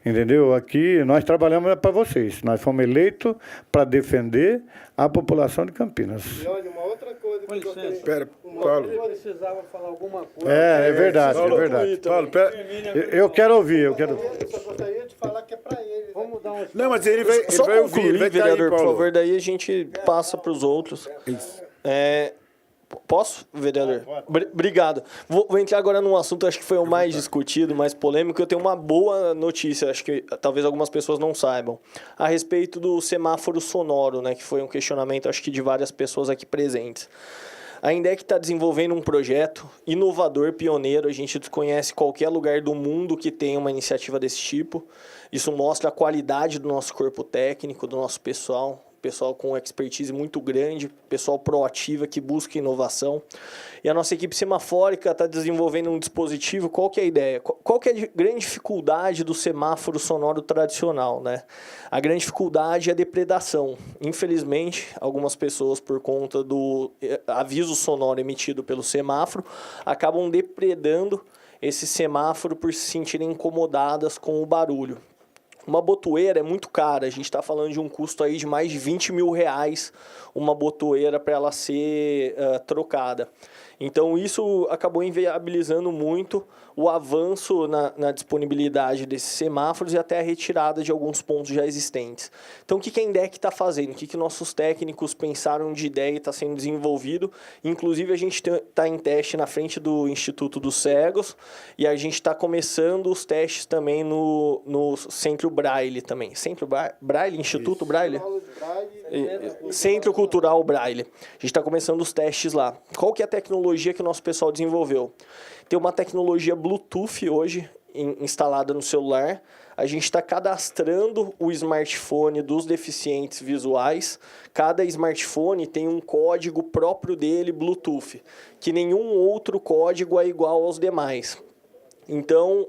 Entendeu? Aqui nós trabalhamos para vocês. Nós fomos eleitos para defender a população de Campinas. E olha, uma outra coisa que eu gostaria... Espera, Paulo. Eu precisava falar alguma coisa. É verdade, Paulo, é verdade. Paulo, eu quero ouvir, Eu só gostaria de falar que é para ele. Vamos dar um... Não, mas ele vai concluir, ouvir, vereador, por favor, daí a gente passa para os outros. Isso. Posso, vereador? Obrigado. Vou entrar agora num assunto, acho que foi o mais discutido, mais polêmico. Eu tenho uma boa notícia, acho que talvez algumas pessoas não saibam, a respeito do semáforo sonoro, né, que foi um questionamento, acho que de várias pessoas aqui presentes. A INDEC está desenvolvendo um projeto inovador, pioneiro. A gente desconhece qualquer lugar do mundo que tenha uma iniciativa desse tipo. Isso mostra a qualidade do nosso corpo técnico, do nosso pessoal com expertise muito grande, pessoal proativa que busca inovação. E a nossa equipe semafórica está desenvolvendo um dispositivo. Qual que é a ideia? Qual que é a grande dificuldade do semáforo sonoro tradicional, né? A grande dificuldade é a depredação. Infelizmente, algumas pessoas, por conta do aviso sonoro emitido pelo semáforo, acabam depredando esse semáforo por se sentirem incomodadas com o barulho. Uma botoeira é muito cara, a gente está falando de um custo aí de mais de R$20 mil, uma botoeira para ela ser trocada. Então isso acabou inviabilizando muito o avanço na disponibilidade desses semáforos e até a retirada de alguns pontos já existentes. Então o que a INDEC está fazendo? O que nossos técnicos pensaram de ideia e está sendo desenvolvido? Inclusive a gente está em teste na frente do Instituto dos Cegos e a gente está começando os testes também no Centro Braille também. Centro Braille? Instituto Braille? Centro Cultural Braille. A gente está começando os testes lá. Qual que é a tecnologia que o nosso pessoal desenvolveu? Tem uma tecnologia Bluetooth hoje instalada no celular. A gente está cadastrando o smartphone dos deficientes visuais. Cada smartphone tem um código próprio dele, Bluetooth, que nenhum outro código é igual aos demais. Então,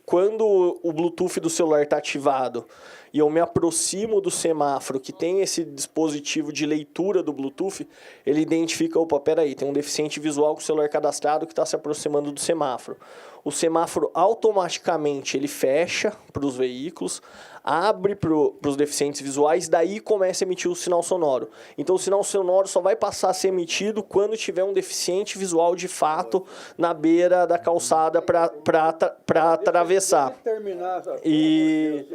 quando o Bluetooth do celular está ativado e eu me aproximo do semáforo que tem esse dispositivo de leitura do Bluetooth, ele identifica, opa, peraí, tem um deficiente visual com o celular cadastrado que está se aproximando do semáforo. O semáforo automaticamente ele fecha para os veículos, abre para os deficientes visuais, daí começa a emitir o sinal sonoro. Então o sinal sonoro só vai passar a ser emitido quando tiver um deficiente visual de fato na beira da calçada para atravessar. E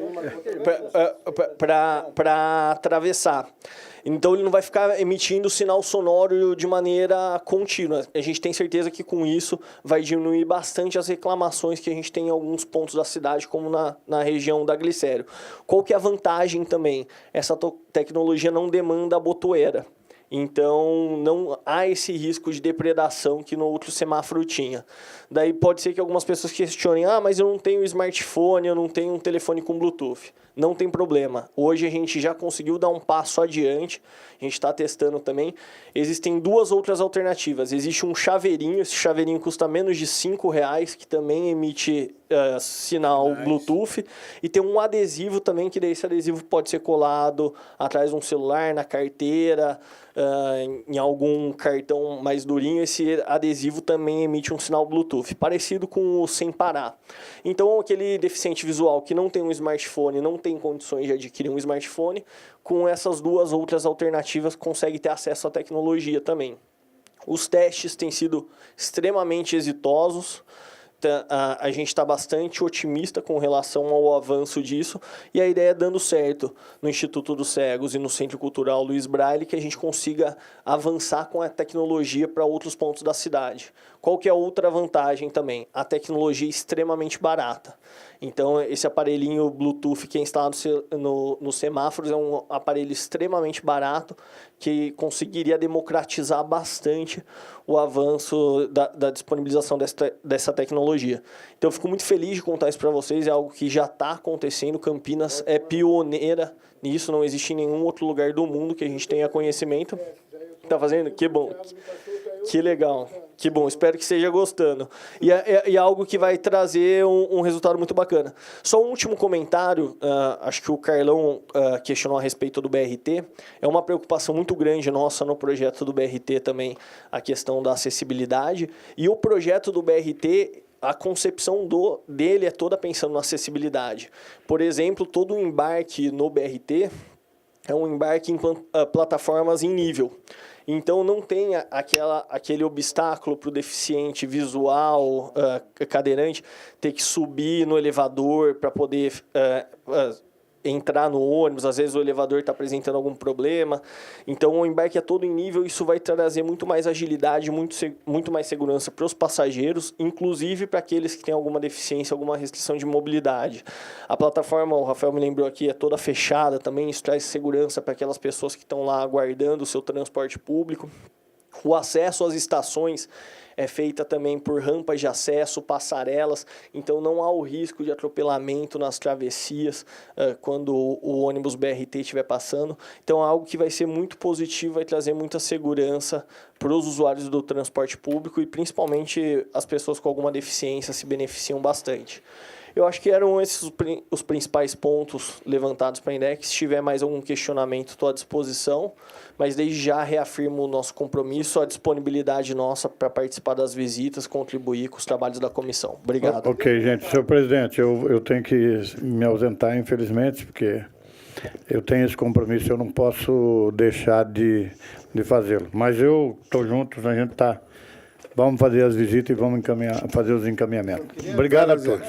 para atravessar. Então ele não vai ficar emitindo sinal sonoro de maneira contínua. A gente tem certeza que com isso vai diminuir bastante as reclamações que a gente tem em alguns pontos da cidade, como na região da Glicério. Qual que é a vantagem também? Essa tecnologia não demanda a botoeira. Então, não há esse risco de depredação que no outro semáforo tinha. Daí pode ser que algumas pessoas questionem, mas eu não tenho smartphone, eu não tenho um telefone com Bluetooth. Não tem problema. Hoje a gente já conseguiu dar um passo adiante, a gente está testando também. Existem duas outras alternativas. Existe um chaveirinho, esse chaveirinho custa menos de R$5, que também emite sinal Bluetooth. E tem um adesivo também, que daí esse adesivo pode ser colado atrás de um celular, na carteira, em algum cartão mais durinho. Esse adesivo também emite um sinal Bluetooth, parecido com o Sem Parar. Então, aquele deficiente visual que não tem um smartphone, não tem condições de adquirir um smartphone, com essas duas outras alternativas consegue ter acesso à tecnologia também. Os testes têm sido extremamente exitosos. A gente está bastante otimista com relação ao avanço disso e a ideia é dando certo no Instituto dos Cegos e no Centro Cultural Luiz Braille que a gente consiga avançar com a tecnologia para outros pontos da cidade. Qual que é a outra vantagem também? A tecnologia é extremamente barata. Então, esse aparelhinho Bluetooth que é instalado nos semáforos é um aparelho extremamente barato que conseguiria democratizar bastante o avanço da disponibilização dessa tecnologia. Então, eu fico muito feliz de contar isso para vocês, é algo que já está acontecendo. Campinas é pioneira nisso, não existe em nenhum outro lugar do mundo que a gente tenha conhecimento. Está fazendo? Que bom. Que legal. Que bom, espero que esteja gostando. E é algo que vai trazer um resultado muito bacana. Só um último comentário, acho que o Carlão questionou a respeito do BRT. É uma preocupação muito grande nossa no projeto do BRT também, a questão da acessibilidade. E o projeto do BRT, a concepção dele é toda pensando na acessibilidade. Por exemplo, todo o embarque no BRT é um embarque em plataformas em nível. Então, não tem aquele obstáculo para o deficiente visual, cadeirante, ter que subir no elevador para poder entrar no ônibus. Às vezes o elevador está apresentando algum problema. Então, o embarque é todo em nível. Isso vai trazer muito mais agilidade, muito mais segurança para os passageiros, inclusive para aqueles que têm alguma deficiência, alguma restrição de mobilidade. A plataforma, o Rafael me lembrou aqui, é toda fechada também. Isso traz segurança para aquelas pessoas que estão lá aguardando o seu transporte público. O acesso às estações é feita também por rampas de acesso, passarelas, então não há o risco de atropelamento nas travessias quando o ônibus BRT estiver passando. Então é algo que vai ser muito positivo, vai trazer muita segurança para os usuários do transporte público e principalmente as pessoas com alguma deficiência se beneficiam bastante. Eu acho que eram esses os principais pontos levantados para a INDEC. Se tiver mais algum questionamento, estou à disposição, mas desde já reafirmo o nosso compromisso, a disponibilidade nossa para participar das visitas, contribuir com os trabalhos da comissão. Obrigado. Ok, gente. Senhor presidente, eu tenho que me ausentar, infelizmente, porque eu tenho esse compromisso, eu não posso deixar de fazê-lo. Mas eu estou junto, a gente está... Vamos fazer as visitas e vamos fazer os encaminhamentos. Obrigado a todos.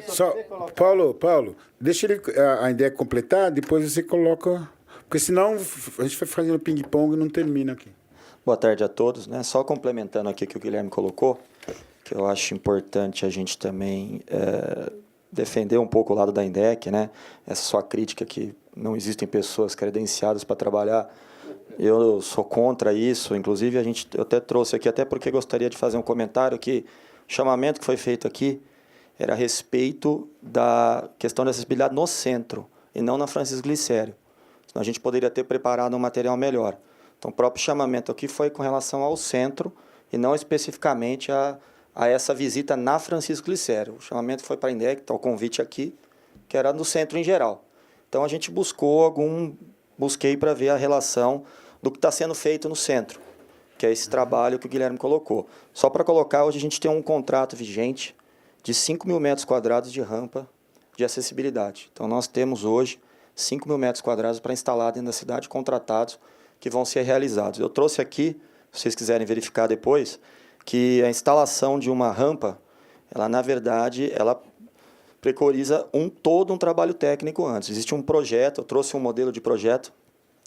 Só, Paulo, deixa a INDEC completar, depois você coloca... Porque senão a gente vai fazendo ping-pong e não termina aqui. Boa tarde a todos, né? Só complementando aqui o que o Guilherme colocou, que eu acho importante a gente também defender um pouco o lado da INDEC, né? Essa sua crítica que não existem pessoas credenciadas para trabalhar. Eu sou contra isso, inclusive eu até trouxe aqui, até porque gostaria de fazer um comentário que o chamamento que foi feito aqui era a respeito da questão da acessibilidade no centro e não na Francisco Glicério. Senão a gente poderia ter preparado um material melhor. Então, o próprio chamamento aqui foi com relação ao centro e não especificamente a essa visita na Francisco Glicério. O chamamento foi para a INDEC, está o convite aqui, que era no centro em geral. Então, a gente busquei para ver a relação do que está sendo feito no centro, que é esse trabalho que o Guilherme colocou. Só para colocar, hoje a gente tem um contrato vigente de 5 mil metros quadrados de rampa de acessibilidade. Então, nós temos hoje 5 mil metros quadrados para instalar dentro da cidade, contratados, que vão ser realizados. Eu trouxe aqui, se vocês quiserem verificar depois, que a instalação de uma rampa, ela, na verdade, ela preconiza todo um trabalho técnico antes. Existe um projeto, eu trouxe um modelo de projeto,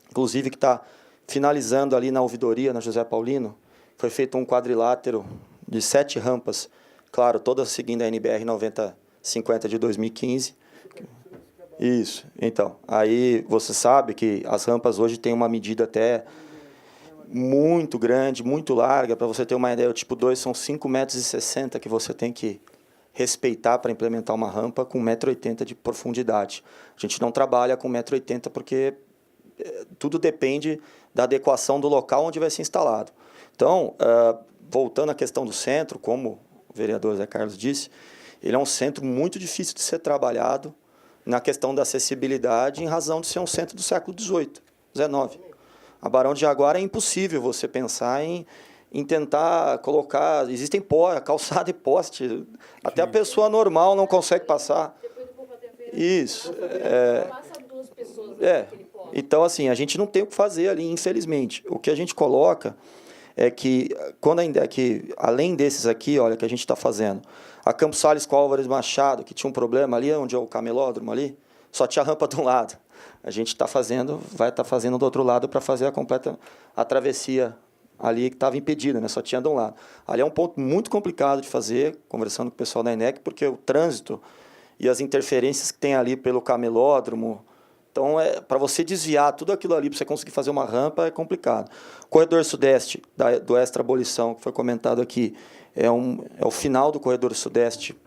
inclusive que está finalizando ali na ouvidoria, na José Paulino. Foi feito um quadrilátero de 7 rampas, claro, todas seguindo a NBR 9050 de 2015. Isso. Então, aí você sabe que as rampas hoje têm uma medida até muito grande, muito larga. Para você ter uma ideia, o tipo 2 são 5,60 metros que você tem que respeitar para implementar uma rampa com 1,80 m de profundidade. A gente não trabalha com 1,80 m porque tudo depende da adequação do local onde vai ser instalado. Então, voltando à questão do centro, como o vereador Zé Carlos disse, ele é um centro muito difícil de ser trabalhado na questão da acessibilidade, em razão de ser um centro do século XVIII, XIX. A Barão de Jaguara é impossível você pensar em tentar colocar... Existem calçada e poste. Até a pessoa normal não consegue passar. Isso. Então, assim, a gente não tem o que fazer ali, infelizmente. O que a gente coloca é que, quando ainda que além desses aqui, olha, que a gente está fazendo, a Campos Sales com Álvares Machado, que tinha um problema ali, onde é o camelódromo ali, só tinha rampa de um lado. A gente vai estar fazendo do outro lado para fazer a travessia ali que estava impedida, né? Só tinha de um lado. Ali é um ponto muito complicado de fazer, conversando com o pessoal da INEC, porque o trânsito e as interferências que tem ali pelo camelódromo. Então, para você desviar tudo aquilo ali, para você conseguir fazer uma rampa, é complicado. O corredor sudeste do Extra Abolição, que foi comentado aqui, é o final do corredor sudeste,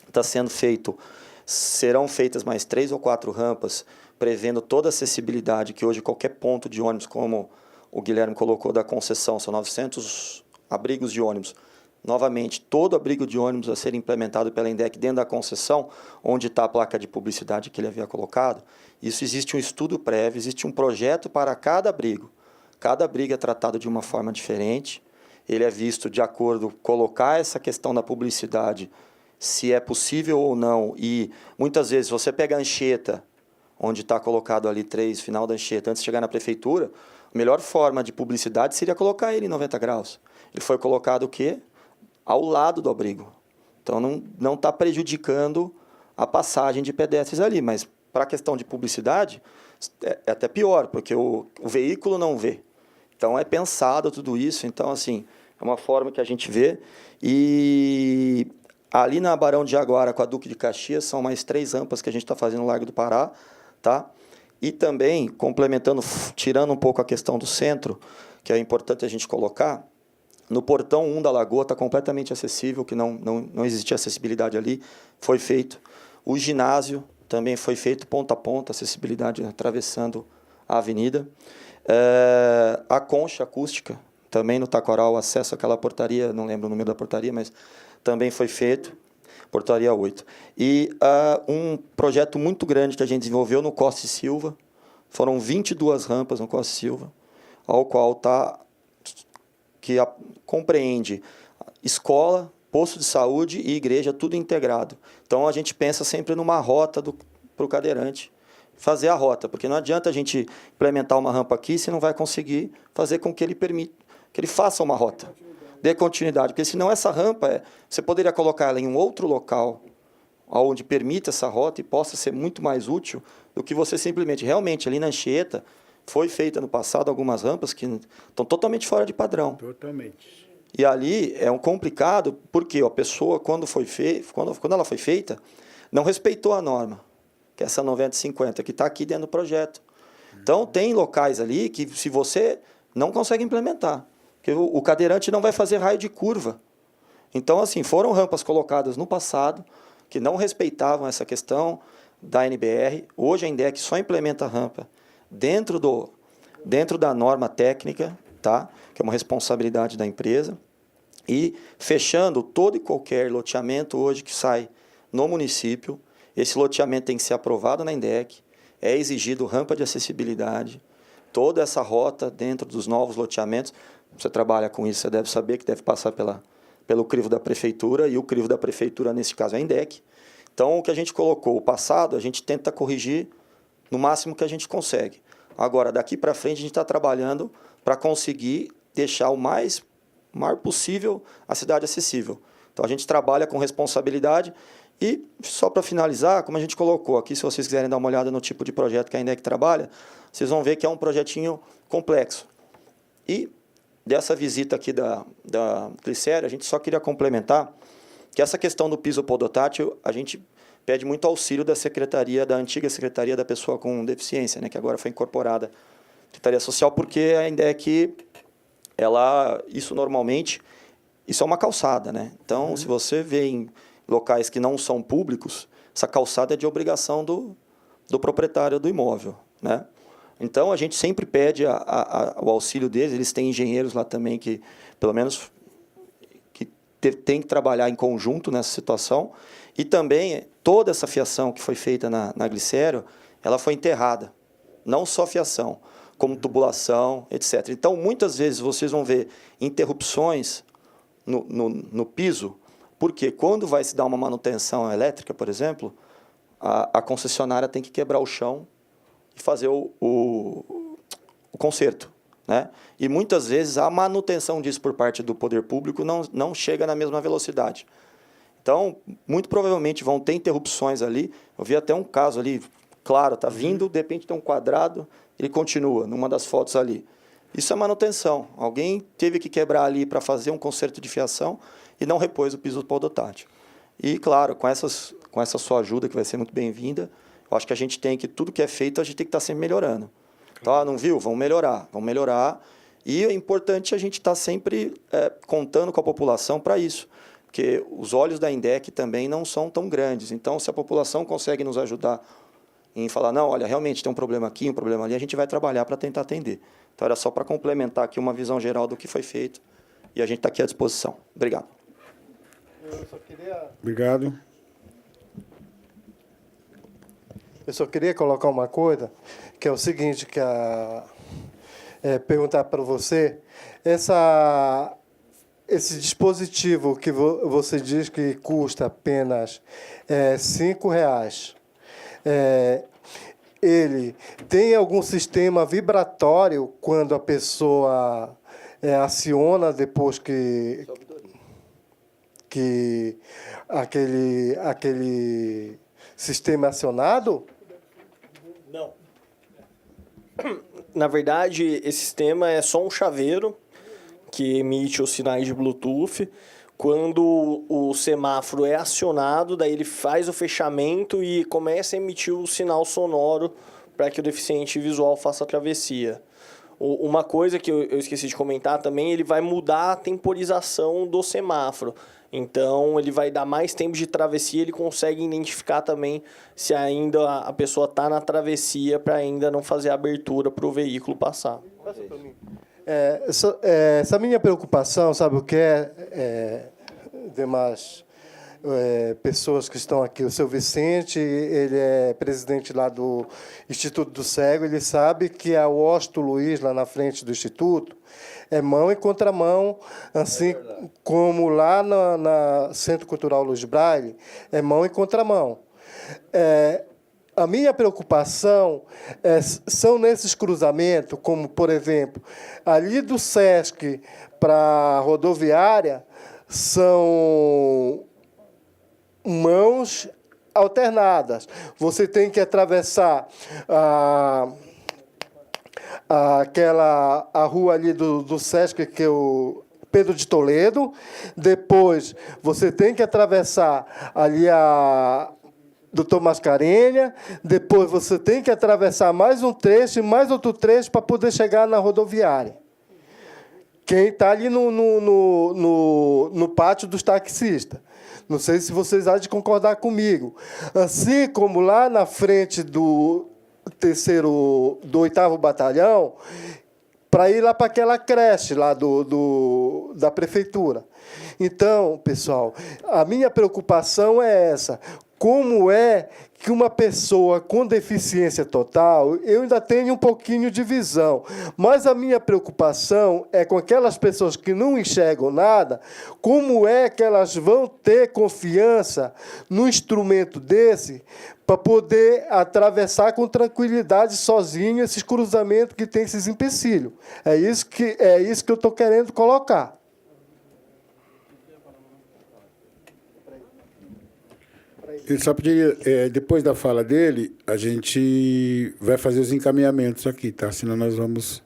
está sendo feito. Serão feitas mais 3 ou 4 rampas, prevendo toda a acessibilidade, que hoje qualquer ponto de ônibus, como o Guilherme colocou da concessão, são 900 abrigos de ônibus. Novamente, todo abrigo de ônibus a ser implementado pela INDEC dentro da concessão, onde está a placa de publicidade que ele havia colocado, isso existe um estudo prévio, existe um projeto para cada abrigo. Cada abrigo é tratado de uma forma diferente, ele é visto de acordo com colocar essa questão da publicidade, se é possível ou não, e muitas vezes você pega a Anchieta, onde está colocado ali 3, final da Anchieta, antes de chegar na prefeitura, a melhor forma de publicidade seria colocar ele em 90 graus. Ele foi colocado o quê? Ao lado do abrigo. Então, não está prejudicando a passagem de pedestres ali, mas para a questão de publicidade, é até pior, porque o veículo não vê. Então, é pensado tudo isso. Então, assim, é uma forma que a gente vê. E ali na Barão de Jaguara, com a Duque de Caxias, são mais 3 rampas que a gente está fazendo no Largo do Pará, tá? E também, complementando, tirando um pouco a questão do centro, que é importante a gente colocar, no portão 1 da Lagoa está completamente acessível, que não existia acessibilidade ali, foi feito. O ginásio também foi feito ponta a ponta, acessibilidade atravessando a avenida. A concha acústica, também no Taquaral, acesso àquela portaria, não lembro o número da portaria, mas também foi feito, portaria 8. E um projeto muito grande que a gente desenvolveu no Costa e Silva, foram 22 rampas no Costa e Silva, ao qual compreende escola, posto de saúde e igreja, tudo integrado. Então, a gente pensa sempre numa rota para o cadeirante fazer a rota, porque não adianta a gente implementar uma rampa aqui se não vai conseguir fazer com que ele faça uma rota, dê continuidade, porque senão essa rampa, você poderia colocar ela em um outro local, onde permita essa rota e possa ser muito mais útil do que você simplesmente, realmente, ali na Anchieta, foi feita no passado algumas rampas que estão totalmente fora de padrão. Totalmente. E ali é um complicado, porque a pessoa, quando ela foi feita, não respeitou a norma, que é essa 90/50, que está aqui dentro do projeto. Então, tem locais ali que, se você não consegue implementar, porque o cadeirante não vai fazer raio de curva. Então, assim, foram rampas colocadas no passado, que não respeitavam essa questão da NBR. Hoje, a INDEC só implementa rampa dentro da norma técnica, tá? Que é uma responsabilidade da empresa, e fechando todo e qualquer loteamento hoje que sai no município. Esse loteamento tem que ser aprovado na INDEC, é exigido rampa de acessibilidade, toda essa rota dentro dos novos loteamentos. Você trabalha com isso, você deve saber que deve passar pelo crivo da prefeitura, e o crivo da prefeitura, nesse caso, é a INDEC. Então, o que a gente colocou, o passado, a gente tenta corrigir no máximo que a gente consegue. Agora, daqui para frente, a gente está trabalhando para conseguir deixar o maior possível a cidade acessível. Então, a gente trabalha com responsabilidade. E, só para finalizar, como a gente colocou aqui, se vocês quiserem dar uma olhada no tipo de projeto que a INDEC trabalha, vocês vão ver que é um projetinho complexo. E, dessa visita aqui da Glicério, a gente só queria complementar que essa questão do piso podotátil, a gente pede muito auxílio da antiga Secretaria da Pessoa com Deficiência, né, que agora foi incorporada à Secretaria Social, porque a INDEC, isso normalmente, isso é uma calçada, né? Então, se você vê em locais que não são públicos, essa calçada é de obrigação do proprietário do imóvel, né? Então, a gente sempre pede o auxílio deles. Eles têm engenheiros lá também que, pelo menos, tem que trabalhar em conjunto nessa situação. E também, toda essa fiação que foi feita na Glicério, ela foi enterrada. Não só fiação, como tubulação, etc. Então, muitas vezes, vocês vão ver interrupções no piso, porque quando vai se dar uma manutenção elétrica, por exemplo, a concessionária tem que quebrar o chão e fazer o conserto, né? E muitas vezes a manutenção disso por parte do poder público não chega na mesma velocidade. Então, muito provavelmente vão ter interrupções ali. Eu vi até um caso ali, claro, está vindo, de repente tem um quadrado, ele continua numa das fotos ali. Isso é manutenção. Alguém teve que quebrar ali para fazer um conserto de fiação e não repôs o piso podotátil. E, claro, com essa sua ajuda, que vai ser muito bem-vinda, eu acho que a gente tem que, tudo que é feito, a gente tem que estar sempre melhorando. Então, não viu? Vamos melhorar. E é importante a gente estar sempre contando com a população para isso, porque os olhos da INDEC também não são tão grandes. Então, se a população consegue nos ajudar em falar, não, olha, realmente tem um problema aqui, um problema ali, a gente vai trabalhar para tentar atender. Então, era só para complementar aqui uma visão geral do que foi feito, e a gente está aqui à disposição. Obrigado. Obrigado. Eu só queria colocar uma coisa, que é o seguinte, perguntar para você, esse dispositivo que você diz que custa apenas R$5, ele tem algum sistema vibratório quando a pessoa aciona depois que aquele sistema é acionado? Não. Na verdade, esse sistema é só um chaveiro que emite os sinais de Bluetooth. Quando o semáforo é acionado, daí ele faz o fechamento e começa a emitir o sinal sonoro para que o deficiente visual faça a travessia. Uma coisa que eu esqueci de comentar também, ele vai mudar a temporização do semáforo. Então, ele vai dar mais tempo de travessia, ele consegue identificar também se ainda a pessoa está na travessia para ainda não fazer a abertura para o veículo passar. Essa minha preocupação, sabe o que é? Demais pessoas que estão aqui. O seu Vicente, ele é presidente lá do Instituto do Cego, ele sabe que a Washington Luiz, lá na frente do Instituto, é mão e contramão, assim como lá na Centro Cultural Luiz Braille, é mão e contramão. A minha preocupação são nesses cruzamentos, como, por exemplo, ali do Sesc para a rodoviária, são mãos alternadas. Você tem que atravessar a rua ali do Sesc, que é o Pedro de Toledo. Depois, você tem que atravessar ali a Doutor Mascarenha. Depois, você tem que atravessar mais um trecho e mais outro trecho para poder chegar na rodoviária. Quem está ali no pátio dos taxistas. Não sei se vocês há de concordar comigo. Assim como lá na frente do 8º Batalhão, para ir lá para aquela creche lá da prefeitura. Então, pessoal, a minha preocupação é essa. Como é que uma pessoa com deficiência total, eu ainda tenho um pouquinho de visão, mas a minha preocupação é com aquelas pessoas que não enxergam nada, como é que elas vão ter confiança no instrumento desse para poder atravessar com tranquilidade sozinho esses cruzamentos que tem esses empecilhos. É isso que eu estou querendo colocar. Eu só pediria, depois da fala dele, a gente vai fazer os encaminhamentos aqui, tá? Senão nós vamos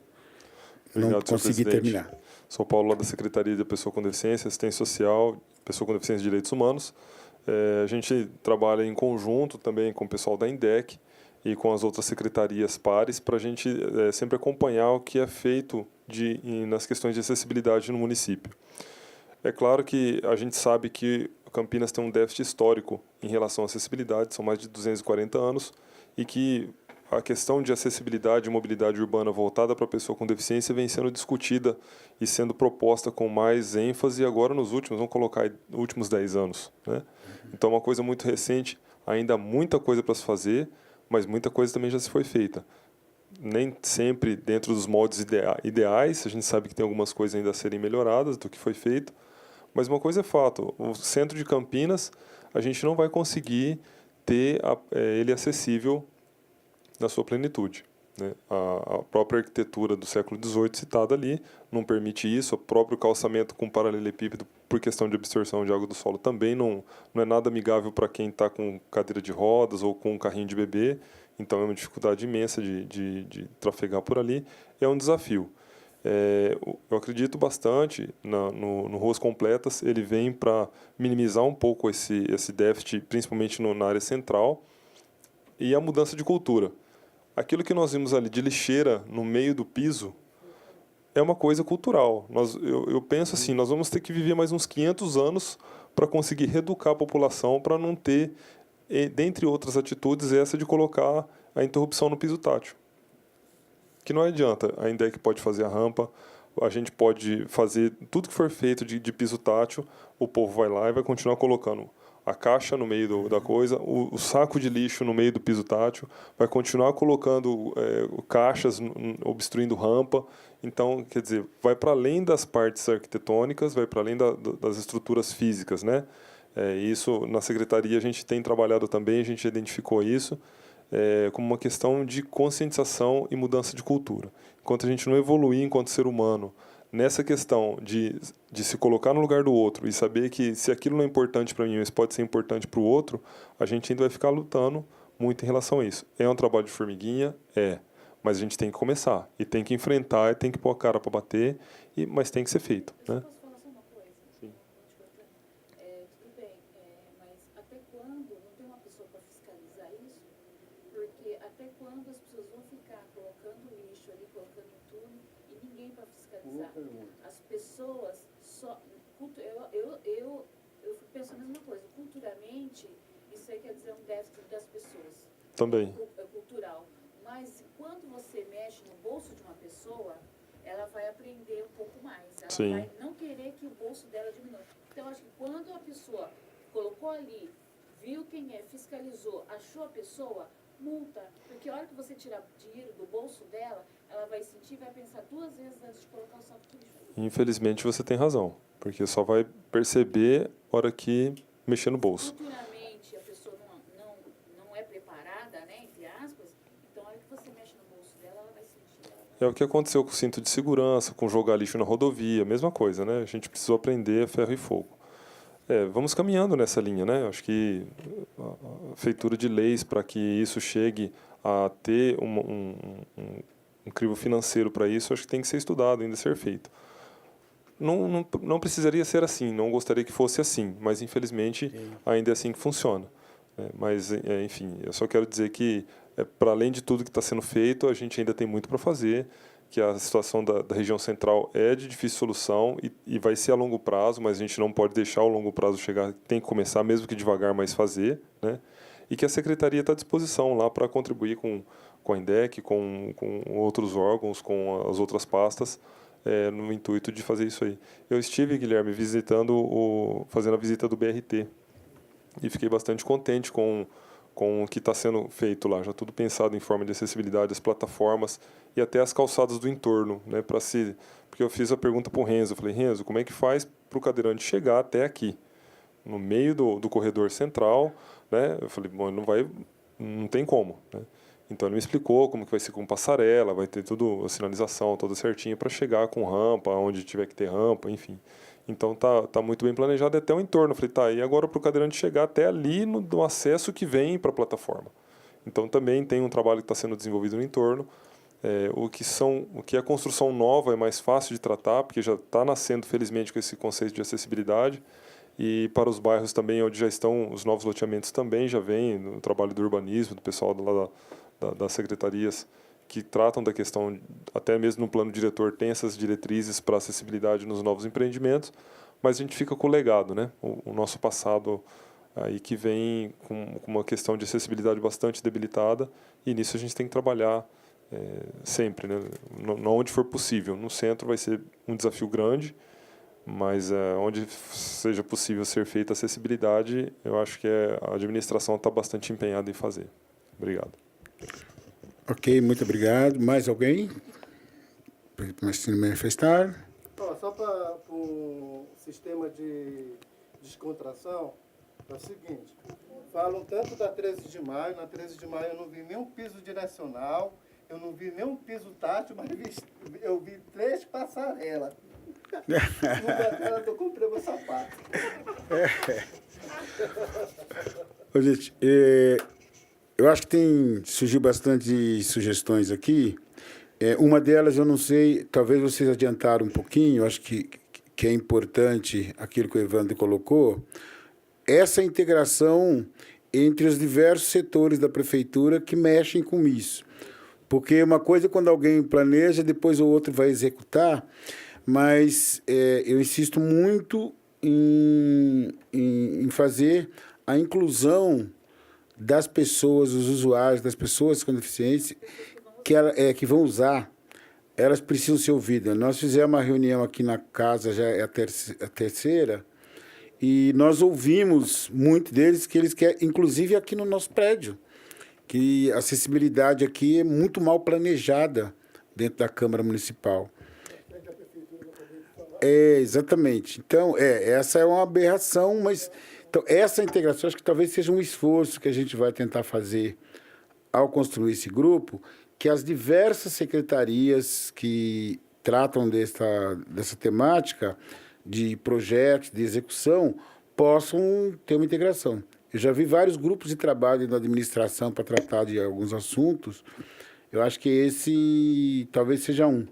não conseguir terminar. Sou Paulo, lá da Secretaria de Pessoa com Deficiência, Assistência Social, Pessoa com Deficiência e Direitos Humanos. A gente trabalha em conjunto também com o pessoal da INDEC e com as outras secretarias pares para a gente sempre acompanhar o que é feito nas questões de acessibilidade no município. É claro que a gente sabe que Campinas tem um déficit histórico em relação à acessibilidade, são mais de 240 anos, e que a questão de acessibilidade e mobilidade urbana voltada para a pessoa com deficiência vem sendo discutida e sendo proposta com mais ênfase agora nos últimos, vamos colocar últimos 10 anos. Né? Então é uma coisa muito recente, ainda há muita coisa para se fazer, mas muita coisa também já se foi feita. Nem sempre dentro dos moldes ideais, a gente sabe que tem algumas coisas ainda a serem melhoradas do que foi feito, mas uma coisa é fato, o centro de Campinas, a gente não vai conseguir ter ele acessível na sua plenitude. Né? A própria arquitetura do século XVIII citada ali não permite isso, o próprio calçamento com paralelepípedo por questão de absorção de água do solo também não é nada amigável para quem está com cadeira de rodas ou com um carrinho de bebê, então é uma dificuldade imensa de trafegar por ali, é um desafio. Eu acredito bastante no Ruas Completas, ele vem para minimizar um pouco esse déficit, principalmente na área central, e a mudança de cultura. Aquilo que nós vimos ali de lixeira no meio do piso é uma coisa cultural. Eu penso assim, nós vamos ter que viver mais uns 500 anos para conseguir reeducar a população para não ter, dentre outras atitudes, essa de colocar a interrupção no piso tátil. Que não adianta, a INDEC pode fazer a rampa, a gente pode fazer tudo que for feito de piso tátil, o povo vai lá e vai continuar colocando a caixa no meio da coisa, o saco de lixo no meio do piso tátil, vai continuar colocando caixas obstruindo rampa. Então, quer dizer, vai para além das partes arquitetônicas, vai para além das estruturas físicas, né? Isso, na secretaria, a gente tem trabalhado também, a gente identificou isso como uma questão de conscientização e mudança de cultura. Enquanto a gente não evoluir enquanto ser humano nessa questão de se colocar no lugar do outro e saber que se aquilo não é importante para mim, mas pode ser importante para o outro, a gente ainda vai ficar lutando muito em relação a isso. É um trabalho de formiguinha? Mas a gente tem que começar, e tem que enfrentar, e tem que pôr a cara para bater, mas tem que ser feito. Né? Até quando as pessoas vão ficar colocando lixo ali, colocando tudo e ninguém para fiscalizar. As pessoas só... Eu fico pensando a mesma coisa. Culturalmente, isso aí quer dizer um déficit das pessoas. Também. É cultural. Mas quando você mexe no bolso de uma pessoa, ela vai aprender um pouco mais. Ela Sim. vai não querer que o bolso dela diminua. Então, acho que quando a pessoa colocou ali, viu quem é, fiscalizou, achou a pessoa, multa. Porque a hora que você tirar dinheiro do bolso dela, ela vai sentir e vai pensar 2 vezes antes de colocar o saco de lixo. Infelizmente você tem razão, porque só vai perceber a hora que mexer no bolso. Culturalmente, a pessoa não é preparada, né, entre aspas, então a hora que você mexe no bolso dela, ela vai sentir. É o que aconteceu com o cinto de segurança, com jogar lixo na rodovia, mesma coisa, né? A gente precisou aprender a ferro e fogo. Vamos caminhando nessa linha, né? Acho que a feitura de leis para que isso chegue a ter um crivo financeiro para isso, acho que tem que ser estudado, ainda ser feito. Não precisaria ser assim, não gostaria que fosse assim, mas infelizmente ainda é assim que funciona. Mas, enfim, eu só quero dizer que, para além de tudo que está sendo feito, a gente ainda tem muito para fazer, que a situação da região central é de difícil solução e vai ser a longo prazo, mas a gente não pode deixar o longo prazo chegar, tem que começar, mesmo que devagar, mas fazer, né? E que a Secretaria está à disposição lá para contribuir com a INDEC, com outros órgãos, com as outras pastas, no intuito de fazer isso aí. Eu estive, Guilherme, fazendo a visita do BRT e fiquei bastante contente com o que está sendo feito lá, já tudo pensado em forma de acessibilidade, as plataformas e até as calçadas do entorno, né, porque eu fiz a pergunta para o Renzo, eu falei, Renzo, como é que faz para o cadeirante chegar até aqui, no meio do corredor central, né? Eu falei, bom, não tem como, né? Então ele me explicou como que vai ser com passarela, vai ter tudo, a sinalização toda certinha para chegar com rampa, onde tiver que ter rampa, enfim. Então tá muito bem planejado até o entorno. Eu falei, tá, e agora para o cadeirante chegar até ali no acesso que vem para a plataforma. Então também tem um trabalho que está sendo desenvolvido no entorno. O que é construção nova é mais fácil de tratar, porque já está nascendo, felizmente, com esse conceito de acessibilidade. E para os bairros também, onde já estão os novos loteamentos, também já vem no trabalho do urbanismo, do pessoal das secretarias que tratam da questão, até mesmo no plano diretor, tem essas diretrizes para acessibilidade nos novos empreendimentos, mas a gente fica com o legado, né? O nosso passado aí que vem com uma questão de acessibilidade bastante debilitada, e nisso a gente tem que trabalhar sempre, né? Onde for possível. No centro vai ser um desafio grande, mas onde seja possível ser feita acessibilidade, eu acho que a administração está bastante empenhada em fazer. Obrigado. Ok, muito obrigado. Mais alguém? Para se manifestar? Só para o sistema de descontração, é o seguinte, falam tanto da 13 de maio, na 13 de maio eu não vi nenhum piso direcional, eu não vi nenhum piso tátil, mas eu vi 3 passarelas. Uma delas eu comprei meu sapato. Ô, gente, eu acho que surgiu bastante sugestões aqui. Uma delas, eu não sei, talvez vocês adiantaram um pouquinho, eu acho que é importante aquilo que o Evandro colocou, essa integração entre os diversos setores da prefeitura que mexem com isso. Porque uma coisa é quando alguém planeja, depois o outro vai executar, mas eu insisto muito em fazer a inclusão das pessoas, dos usuários, das pessoas com deficiência, que vão usar, elas precisam ser ouvidas. Nós fizemos uma reunião aqui na casa, já é a terceira, e nós ouvimos muito deles que eles querem, inclusive aqui no nosso prédio, que a acessibilidade aqui é muito mal planejada dentro da Câmara Municipal. Exatamente. Então, essa é uma aberração, mas então, essa integração, acho que talvez seja um esforço que a gente vai tentar fazer ao construir esse grupo, que as diversas secretarias que tratam dessa temática de projetos, de execução, possam ter uma integração. Eu já vi vários grupos de trabalho na administração para tratar de alguns assuntos. Eu acho que esse talvez seja um.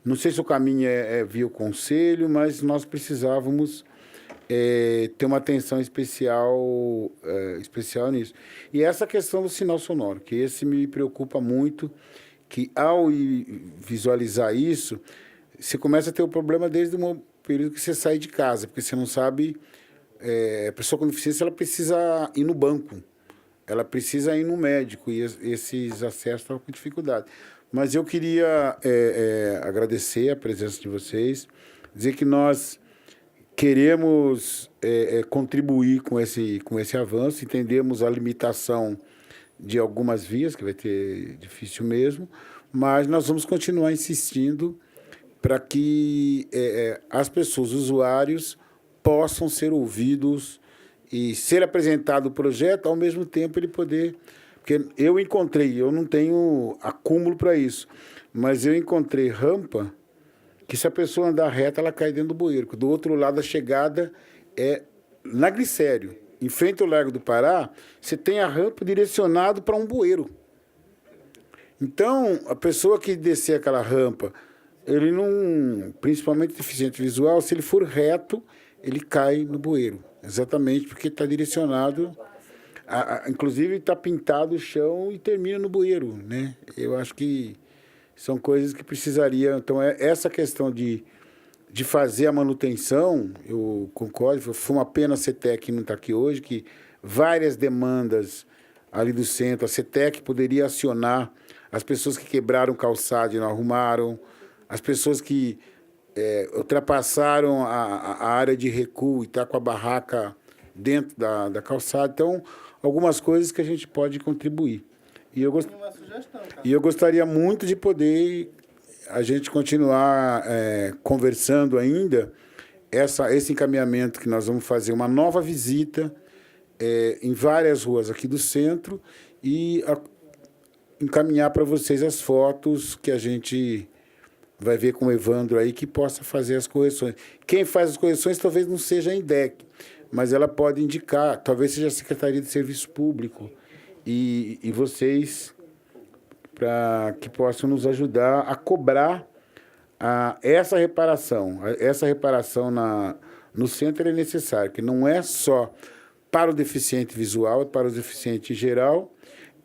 Não sei se o caminho é via o conselho, mas nós precisávamos ter uma atenção especial nisso. E essa questão do sinal sonoro, que esse me preocupa muito, que, ao visualizar isso, você começa a ter o problema desde o período que você sai de casa, porque você não sabe... a pessoa com deficiência ela precisa ir no banco, ela precisa ir no médico, e esses acessos estão com dificuldade. Mas eu queria agradecer a presença de vocês, dizer que nós queremos contribuir com esse avanço, entendemos a limitação de algumas vias, que vai ter difícil mesmo, mas nós vamos continuar insistindo para que as pessoas, usuários, possam ser ouvidos e ser apresentado o projeto, ao mesmo tempo ele poder... Porque eu não tenho acúmulo para isso, mas eu encontrei rampa que, se a pessoa andar reta, ela cai dentro do bueiro. Do outro lado, a chegada é na Glicério. Em frente ao Largo do Pará, você tem a rampa direcionada para um bueiro. Então, a pessoa que descer aquela rampa, ele não... Principalmente deficiente visual, se ele for reto, ele cai no bueiro. Exatamente porque está direcionado... inclusive, está pintado o chão e termina no bueiro, né? Eu acho que são coisas que precisariam... Então, essa questão de fazer a manutenção, eu concordo, foi uma pena a CETEC não estar aqui hoje, que várias demandas ali do centro, a CETEC poderia acionar as pessoas que quebraram calçado e não arrumaram, as pessoas que ultrapassaram a área de recuo e está com a barraca dentro da calçada. Então, algumas coisas que a gente pode contribuir. E eu gostaria muito de poder a gente continuar conversando ainda esse encaminhamento que nós vamos fazer, uma nova visita em várias ruas aqui do centro e encaminhar para vocês as fotos que a gente vai ver com o Evandro aí, que possa fazer as correções. Quem faz as correções talvez não seja a INDEC, mas ela pode indicar, talvez seja a Secretaria de Serviço Público e vocês, para que possam nos ajudar a cobrar essa reparação. Essa reparação no centro é necessária, que não é só para o deficiente visual, é para o deficiente em geral.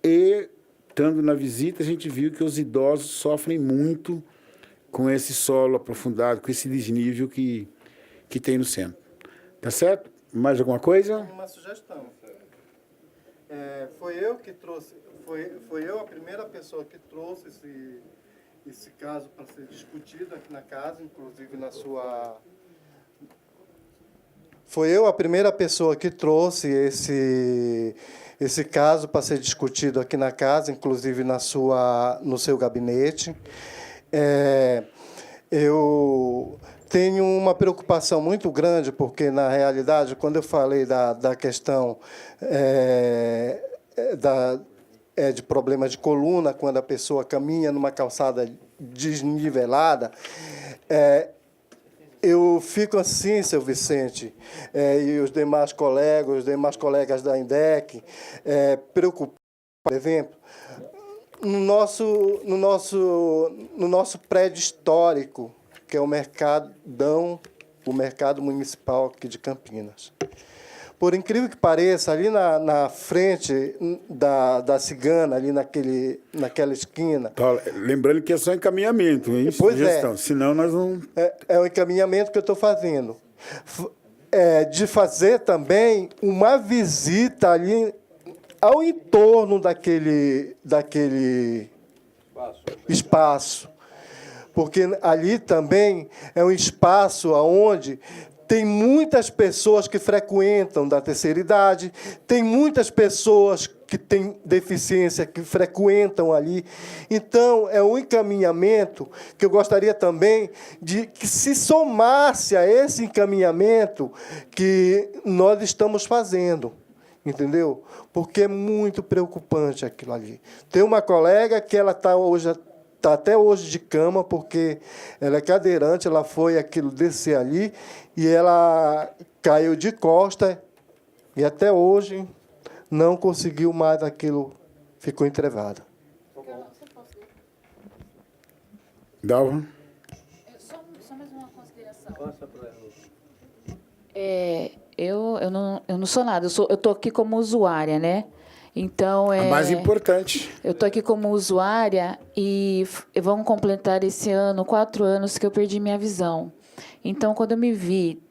E, estando na visita, a gente viu que os idosos sofrem muito com esse solo aprofundado, com esse desnível que tem no centro. Tá certo? Mais alguma coisa? Uma sugestão. Foi eu que trouxe, foi eu a primeira pessoa que trouxe esse caso para ser discutido aqui na casa, inclusive na sua... Foi eu a primeira pessoa que trouxe esse caso para ser discutido aqui na casa, inclusive no seu gabinete. Eu tenho uma preocupação muito grande, porque, na realidade, quando eu falei da questão de problema de coluna, quando a pessoa caminha numa calçada desnivelada, eu fico assim, seu Vicente, e os demais colegas da INDEC, preocupados, por exemplo, no nosso prédio histórico, que é o Mercadão, o Mercado Municipal aqui de Campinas. Por incrível que pareça, ali na frente da Cigana, ali naquela esquina... Lembrando que é só encaminhamento, hein? Pois sugestão. Senão nós não... É o encaminhamento que eu estou fazendo. De fazer também uma visita ali ao entorno daquele espaço. Porque ali também é um espaço onde tem muitas pessoas que frequentam da terceira idade, tem muitas pessoas que têm deficiência que frequentam ali. Então, é um encaminhamento que eu gostaria também de que se somasse a esse encaminhamento que nós estamos fazendo. Entendeu? Porque é muito preocupante aquilo ali. Tem uma colega que ela está até hoje de cama, porque ela é cadeirante, ela foi descer ali, e ela caiu de costa, e até hoje não conseguiu mais aquilo, ficou entrevada. Dalva? Só mais uma consideração. Eu não sou nada, eu estou aqui como usuária, né? Então, A mais importante. Eu estou aqui como usuária e vamos completar esse ano 4 anos que eu perdi minha visão. Então, quando eu me vi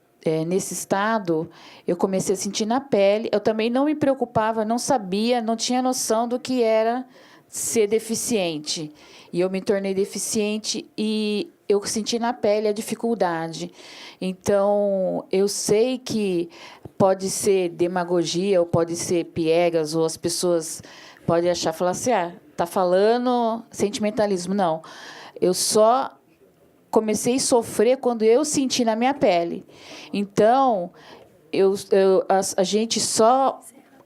nesse estado, eu comecei a sentir na pele. Eu também não me preocupava, não sabia, não tinha noção do que era ser deficiente. E eu me tornei deficiente e eu senti na pele a dificuldade. Então, eu sei que pode ser demagogia, ou pode ser piegas, ou as pessoas podem achar, falar assim, tá falando sentimentalismo. Não. Eu só comecei a sofrer quando eu senti na minha pele. Então, a gente só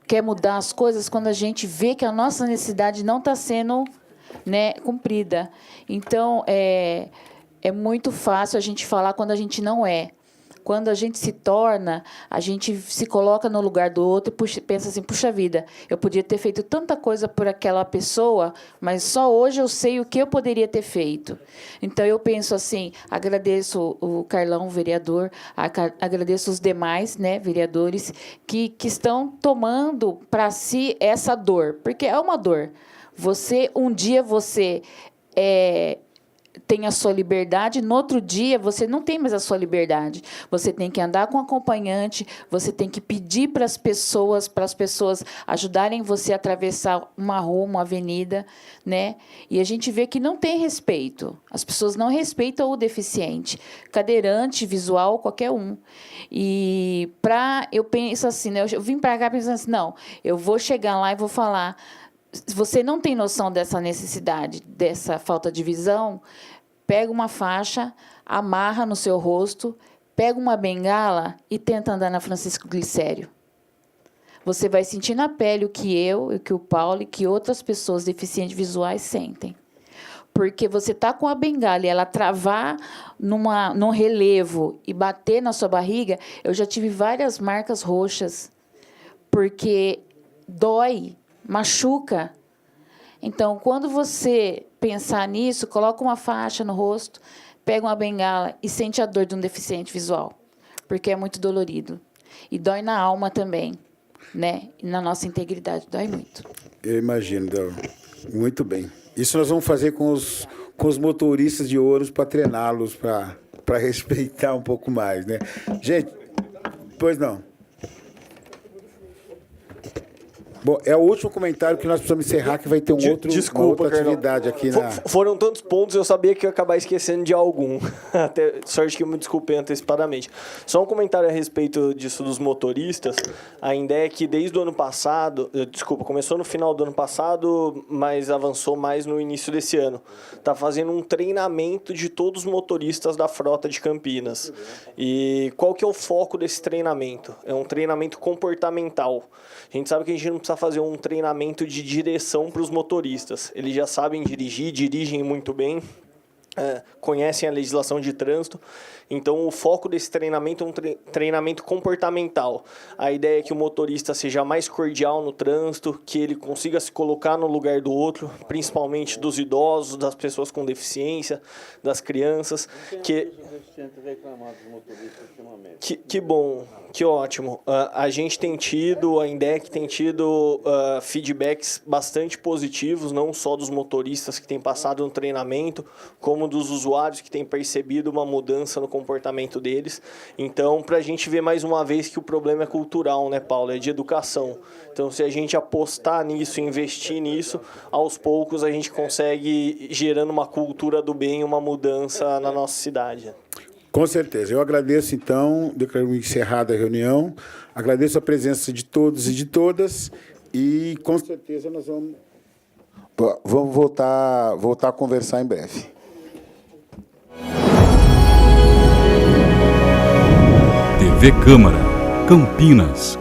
quer mudar as coisas quando a gente vê que a nossa necessidade não está sendo, né, cumprida. Então, é muito fácil a gente falar quando a gente não é. Quando a gente se torna, a gente se coloca no lugar do outro e pensa assim, puxa vida, eu podia ter feito tanta coisa por aquela pessoa, mas só hoje eu sei o que eu poderia ter feito. Então, eu penso assim, agradeço o Carlão, vereador, agradeço os demais, né, vereadores que estão tomando para si essa dor, porque é uma dor. Um dia você tem a sua liberdade, no outro dia você não tem mais a sua liberdade. Você tem que andar com acompanhante, você tem que pedir para as pessoas ajudarem você a atravessar uma rua, uma avenida, né? E a gente vê que não tem respeito. As pessoas não respeitam o deficiente, cadeirante, visual, qualquer um. E eu penso assim, né? Eu vim para cá pensando assim, não, eu vou chegar lá e vou falar. Você não tem noção dessa necessidade, dessa falta de visão, pega uma faixa, amarra no seu rosto, pega uma bengala e tenta andar na Francisco Glicério. Você vai sentir na pele o que eu, o que o Paulo e que outras pessoas deficientes visuais sentem. Porque você está com a bengala e ela travar num relevo e bater na sua barriga, eu já tive várias marcas roxas, porque dói, machuca. Então, quando você pensar nisso, coloca uma faixa no rosto, pega uma bengala e sente a dor de um deficiente visual, porque é muito dolorido. E dói na alma também, né? E na nossa integridade, dói muito. Eu imagino, Del. Muito bem. Isso nós vamos fazer com os motoristas de Ouros para treiná-los, para respeitar um pouco mais, né? Gente, pois não. Bom, é o último comentário que nós precisamos encerrar, que vai ter uma outra atividade aqui na... Foram tantos pontos, eu sabia que eu ia acabar esquecendo de algum. Até, sorte que eu me desculpei antecipadamente. Só um comentário a respeito disso dos motoristas. A INDEC, desde o ano passado... começou no final do ano passado, mas avançou mais no início desse ano. Está fazendo um treinamento de todos os motoristas da frota de Campinas. E qual que é o foco desse treinamento? É um treinamento comportamental. A gente sabe que a gente não precisa fazer um treinamento de direção para os motoristas. Eles já sabem dirigir, dirigem muito bem, conhecem a legislação de trânsito. Então, o foco desse treinamento é um treinamento comportamental. A ideia é que o motorista seja mais cordial no trânsito, que ele consiga se colocar no lugar do outro, principalmente dos idosos, das pessoas com deficiência, das crianças. Que bom, que ótimo. A gente tem tido, a INDEC tem tido feedbacks bastante positivos, não só dos motoristas que têm passado no treinamento, como dos usuários que têm percebido uma mudança no comportamento deles. Então, para a gente ver mais uma vez que o problema é cultural, né, Paulo? É de educação. Então, se a gente apostar nisso, investir nisso, aos poucos a gente consegue gerando uma cultura do bem, uma mudança na nossa cidade. Com certeza. Eu agradeço, então, declaro encerrada a reunião, agradeço a presença de todos e de todas, e com certeza nós vamos voltar a conversar em breve. TV Câmara, Campinas.